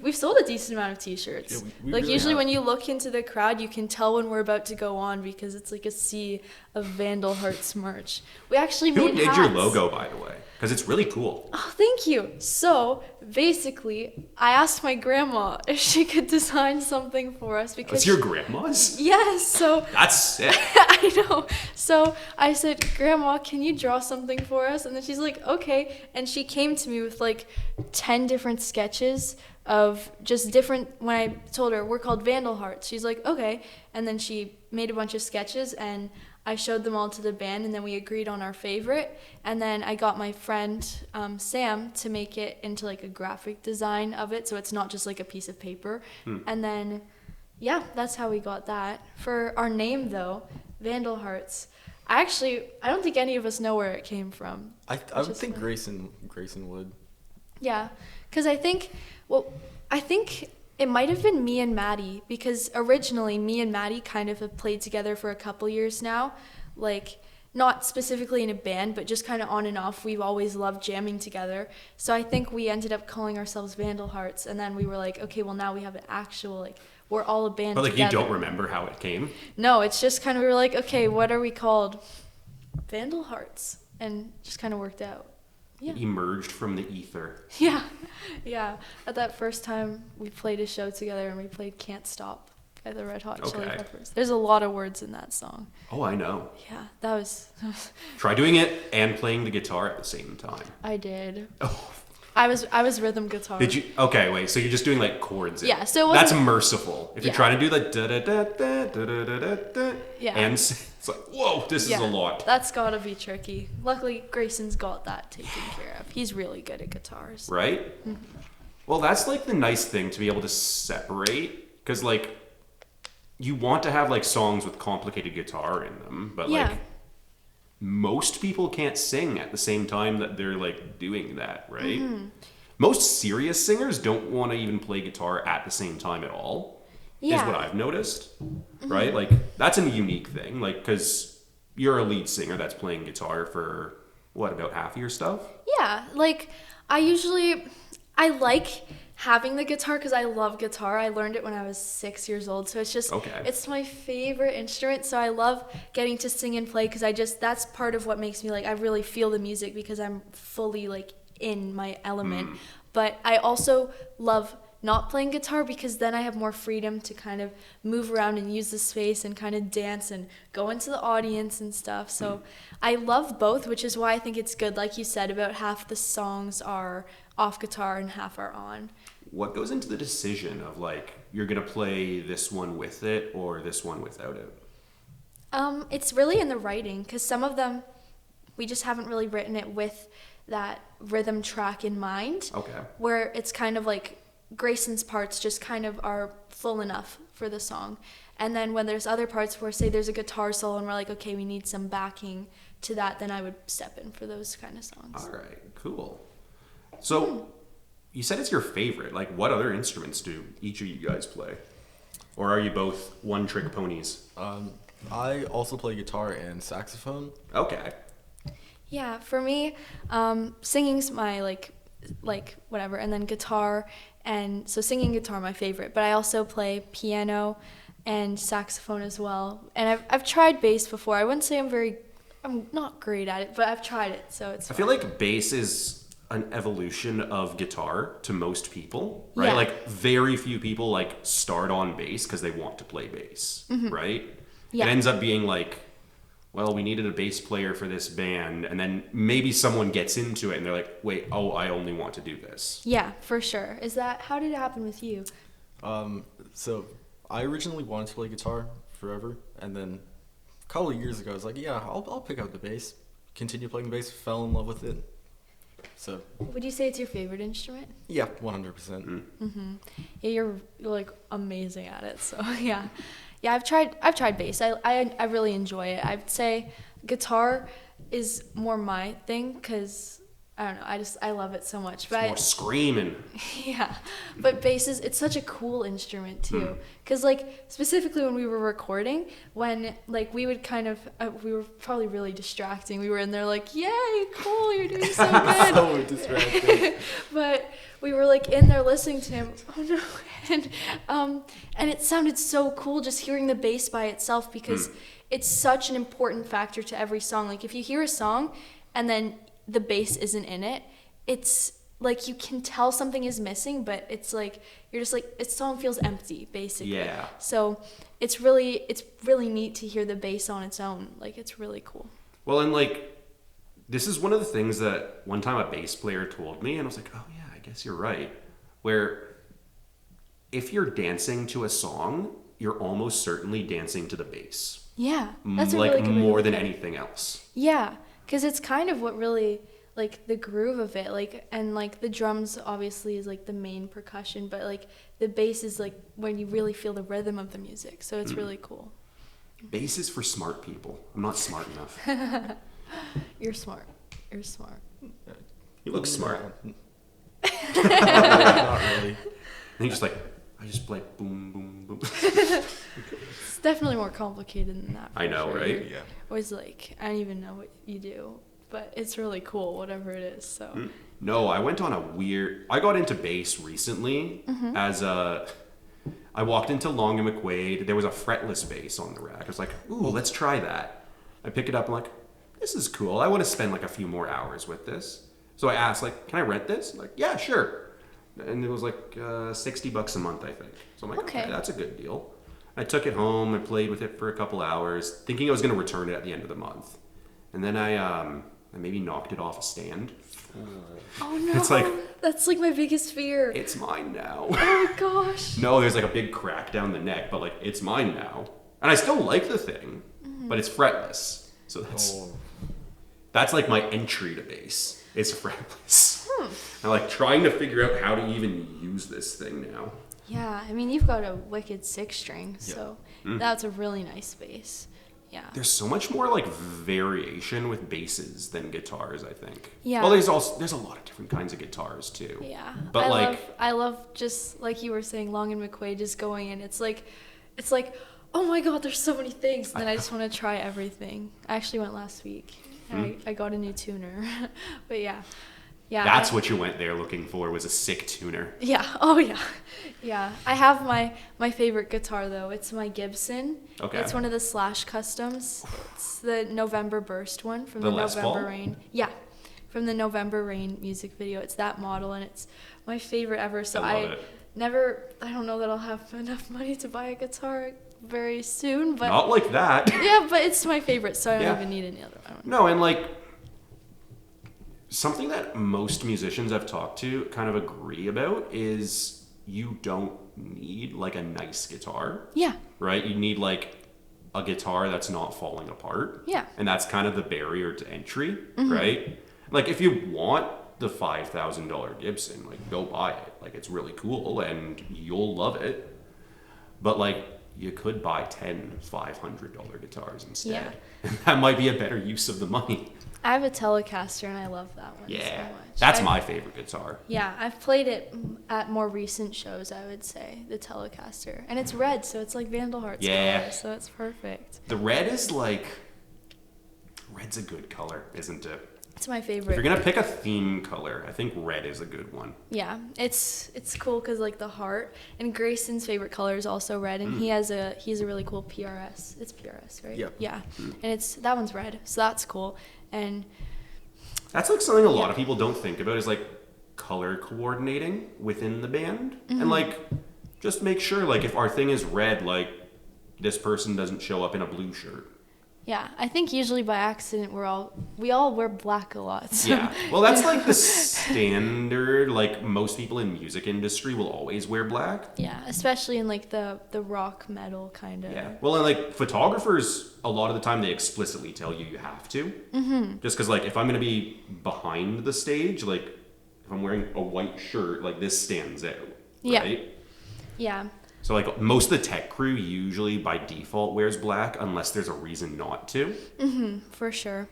We've sold a decent amount of t-shirts. Yeah, we like really usually have. when you look into the crowd, you can tell when we're about to go on because it's like a sea of Vandal Hearts merch. We actually Who made did hats. your logo, by the way? because it's really cool. Oh, thank you. So basically, I asked my grandma if she could design something for us because It's your grandma's? yes. So That's sick. I know. So I said, Grandma, can you draw something for us? And then she's like, okay. And she came to me with like 10 different sketches of just different, when I told her, we're called Vandal Hearts. She's like, okay. And then she made a bunch of sketches and I showed them all to the band and then we agreed on our favorite. And then I got my friend, Sam, to make it into like a graphic design of it. So it's not just like a piece of paper. And then, yeah, that's how we got that. For our name though, Vandal Hearts. I don't think any of us know where it came from. I would think Grayson would. Yeah, because I think it might have been me and Maddie, because originally me and Maddie kind of have played together for a couple years now, like not specifically in a band, but just kind of on and off. We've always loved jamming together. So I think we ended up calling ourselves Vandal Hearts, and then we were like, okay, well now we have an actual, like, we're all a band But like together. you don't remember how it came? No, it's just kind of, we were like, okay, what are we called? Vandal Hearts, and just kind of worked out. Yeah. It emerged from the ether. Yeah. At that first time we played a show together and we played Can't Stop by the Red Hot Chili Okay. Peppers. There's a lot of words in that song. Oh, I know. Yeah, that was Try doing it and playing the guitar at the same time. I did. Oh, I was rhythm guitar. did you? Okay, wait. So you're just doing like chords. Yeah, so it that's wasn't- merciful. If you're Yeah. trying to do the da da da da da da da da da, Yeah. and it's like, whoa, this is a lot. That's gotta be tricky. Luckily, Grayson's got that taken care of. He's really good at guitars. Right? Well, that's like the nice thing to be able to separate, because like you want to have like songs with complicated guitar in them, but Yeah. like most people can't sing at the same time that they're like doing that, right? Most serious singers don't want to even play guitar at the same time at all. Yeah. Is what I've noticed, right? Like that's a unique thing, like because you're a lead singer that's playing guitar for what, about half of your stuff? Yeah, like I like having the guitar because I love guitar. I learned it when I was 6 years old, so it's just Okay. it's my favorite instrument. So I love getting to sing and play because that's part of what makes me like I really feel the music because I'm fully like in my element. But I also love not playing guitar because then I have more freedom to kind of move around and use the space and kind of dance and go into the audience and stuff. So I love both, which is why I think it's good, like you said, about half the songs are off guitar and half are on. What goes into the decision of like you're gonna play this one with it or this one without it? It's really in the writing because some of them we just haven't really written it with that rhythm track in mind. Okay. Where it's kind of like Grayson's parts just kind of are full enough for the song. And then when there's other parts where say there's a guitar solo and we're like, okay, we need some backing to that, then I would step in for those kind of songs. All right, cool. So you said it's your favorite. Like what other instruments do each of you guys play? Or are you both one-trick ponies? I also play guitar and saxophone. Okay. Yeah, for me, singing's my like whatever, and then guitar, and so singing, guitar, my favorite. But I also play piano and saxophone as well. And I've tried bass before. I wouldn't say I'm not great at it, but I've tried it, so it's I fun. feel like bass is an evolution of guitar to most people, right? Yeah. Like very few people like start on bass because they want to play bass, right? Yeah. It ends up being like, well, we needed a bass player for this band, and then maybe someone gets into it and they're like, wait, oh, I only want to do this. Yeah, for sure. How did it happen with you? So I originally wanted to play guitar forever, and then a couple of years ago I was like, yeah, I'll pick up the bass. Continue playing bass, fell in love with it. So Would you say it's your favorite instrument? yeah, 100%. Yeah, you're like amazing at it. So yeah, I've tried bass. I really enjoy it. I'd say guitar is more my thing because I don't know. I love it so much. But More screaming. yeah, but bass it's such a cool instrument too. Because like specifically when we were recording, when like we would kind of we were probably really distracting. We were in there like, yay, cool, you're doing so good. So distracting. But we were like in there listening to him. Oh no! And it sounded so cool just hearing the bass by itself because it's such an important factor to every song. Like if you hear a song and then the bass isn't in it, it's like you can tell something is missing, but it's like you're just like, its song feels empty basically. Yeah. So it's really neat to hear the bass on its own. Like, it's really cool. Well, and like, this is one of the things that one time a bass player told me, and I was like, oh yeah, I guess you're right. Where if you're dancing to a song, you're almost certainly dancing to the bass. Yeah, that's a like really good way to more look than at it. anything else. Yeah, because it's kind of what really, like, the groove of it, like, and like the drums obviously is like the main percussion, but like the bass is like when you really feel the rhythm of the music. So it's really cool. Bass is for smart people. I'm not smart enough. You're smart. You're smart. You look smart. Not really. And he's just like, I just play boom, boom, boom. It's definitely more complicated than that. I for know, sure. right? Yeah. I was like, I don't even know what you do, but it's really cool, whatever it is. So. No, I went on I got into bass recently as I walked into Long and McQuaid. There was a fretless bass on the rack. I was like, ooh, let's try that. I pick it up. I'm like, this is cool. I want to spend like a few more hours with this. So I asked, like, can I rent this? Like, yeah, sure. And it was like $60 a month, I think. So I'm like, okay, that's a good deal. I took it home. I played with it for a couple hours, thinking I was going to return it at the end of the month. And then I maybe knocked it off a stand. Oh no! It's like, that's like my biggest fear. it's mine now. Oh gosh. No, there's like a big crack down the neck, but like, it's mine now. And I still like the thing, but it's fretless. So that's like my entry to bass. It's fretless. I'm like trying to figure out how to even use this thing now. Yeah, I mean, you've got a wicked 6-string, so that's a really nice bass. Yeah. There's so much more like variation with basses than guitars, I think. Yeah. Well, there's a lot of different kinds of guitars too. Yeah. But I love just like you were saying, Long and McQuaid, just going in. It's like, oh my God, there's so many things, and then I just want to try everything. I actually went last week. I got a new tuner, but yeah. That's what you went there looking for, was a sick tuner. Yeah. Oh yeah. Yeah. I have my favorite guitar though. It's my Gibson. Okay. It's one of the Slash customs. It's the November Burst one from The the Les November Paul? Rain. Yeah. From the November Rain music video. It's that model, and it's my favorite ever. So I love it. I don't know that I'll have enough money to buy a guitar very soon, but Not like that. yeah, but it's my favorite, so I don't Yeah. even need any other one. No, and like something that most musicians I've talked to kind of agree about is you don't need like a nice guitar, Yeah. right? You need like a guitar that's not falling apart. Yeah. And that's kind of the barrier to entry, right? Like if you want the $5,000 Gibson, like go buy it. Like it's really cool and you'll love it. But like you could buy 10 $500 guitars instead. Yeah. And that might be a better use of the money. I have a Telecaster, and I love that one so Yeah. much. That's my favorite guitar. Yeah, I've played it at more recent shows, I would say, the Telecaster. And it's red, so it's like Vandal Hearts Yeah. color, so it's perfect. The red is like, red's a good color, isn't it? It's my If favorite. you're gonna pick a theme color, I think red is a good one. Yeah, it's cool because like the heart, and Grayson's favorite color is also red, and he has a really cool PRS. It's PRS, right? Yep. Yeah, and that one's red, so that's cool. And That's like something a lot of people don't think about is like color coordinating within the band. And like, just make sure like if our thing is red, like this person doesn't show up in a blue shirt. yeah, I think usually by accident we all wear black a lot. So. Yeah. Well, that's like the standard, like most people in music industry will always wear black. Yeah, especially in like the rock metal kind of. Yeah. Well, and like photographers, a lot of the time they explicitly tell you have to. Just because like if I'm going to be behind the stage, like if I'm wearing a white shirt, like this stands out. Yeah. Right? Yeah. So like most of the tech crew usually by default wears black unless there's a reason not to. For sure.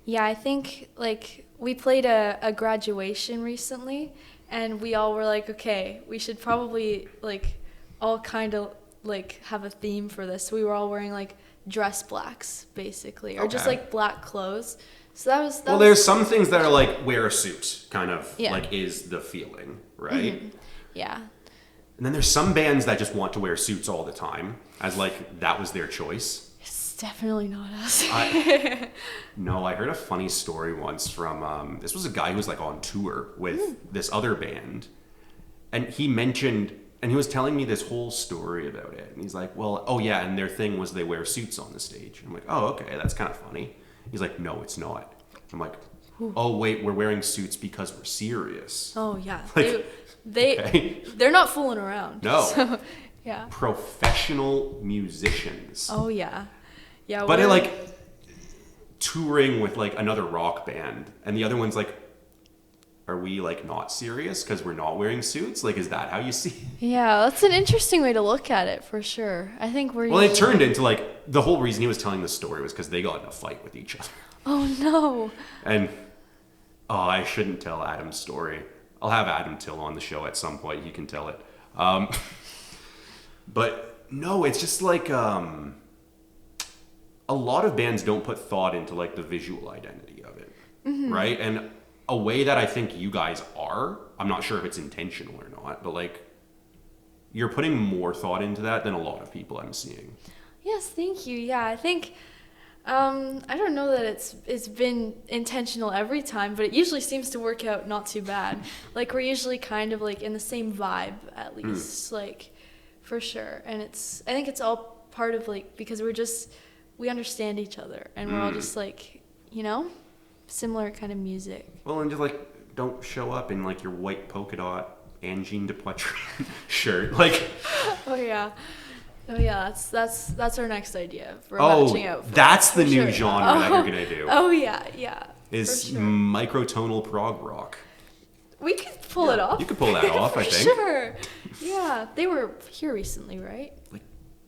Yeah, I think like we played a graduation recently, and we all were like, okay, we should probably like all kind of like have a theme for this. So we were all wearing like dress blacks basically, or just Okay. like black clothes. So that was Well, there's some things that are like wear a suit kind of Yeah. like is the feeling, right? yeah. And then there's some bands that just want to wear suits all the time as like that was their choice. definitely not us. No, I heard a funny story once from this was a guy who was like on tour with this other band, and he mentioned, and he was telling me this whole story about it, and he's like, well, oh yeah, and their thing was they wear suits on the stage. I'm like, oh, okay, that's kind of funny. He's like, no, it's not. I'm like, oh wait, we're wearing suits because we're serious. Oh yeah, Like, they're not fooling around. No. So, yeah. Professional musicians. Oh yeah, yeah. But it like touring with like another rock band, and the other one's like, are we like not serious because we're not wearing suits? Like, is that how you see it? Yeah, that's an interesting way to look at it for sure. I think we're. Well, it turned into like the whole reason he was telling the story was because they got in a fight with each other. Oh no. And I shouldn't tell Adam's story. I'll have Adam Till on the show at some point. He can tell it. But no, it's just like a lot of bands don't put thought into like the visual identity of it, right? And a way that I think you guys are, I'm not sure if it's intentional or not, but like you're putting more thought into that than a lot of people I'm seeing. Yes, thank you. Yeah, I think I don't know that it's been intentional every time, but it usually seems to work out not too bad. Like we're usually kind of like in the same vibe at least, like for sure. And I think it's all part of like because we understand each other and we're all just like, similar kind of music. Well, and just like don't show up in like your white polka dot Angine de Poitrine shirt, like. Oh yeah, that's our next idea. We're matching out for, that's the for new sure. genre that you're gonna do. Oh yeah. Is for sure. microtonal prog rock. We could pull it off. You could pull that off, I think. Sure. Yeah, they were here recently, right? Like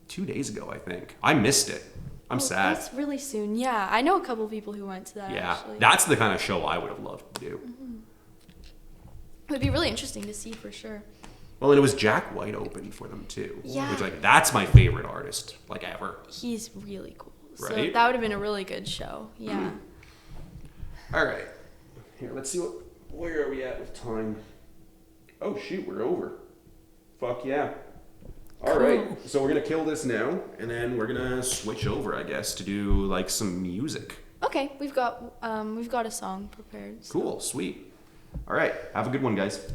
2 days ago, I think. I missed it. I'm sad. That's really soon. Yeah, I know a couple people who went to that. Yeah, actually. that's the kind of show I would have loved to do. It would be really interesting to see for sure. Well, and it was Jack White opened for them too. Yeah. Which like that's my favorite artist like ever. He's really cool. So Right? that would have been a really good show. Yeah. All right. Here, let's see where are we at with time? Oh shoot, we're over. Fuck yeah. All right. So we're gonna kill this now, and then we're gonna switch over, I guess, to do like some music. Okay, we've got a song prepared. So. Cool, sweet. All right. Have a good one, guys.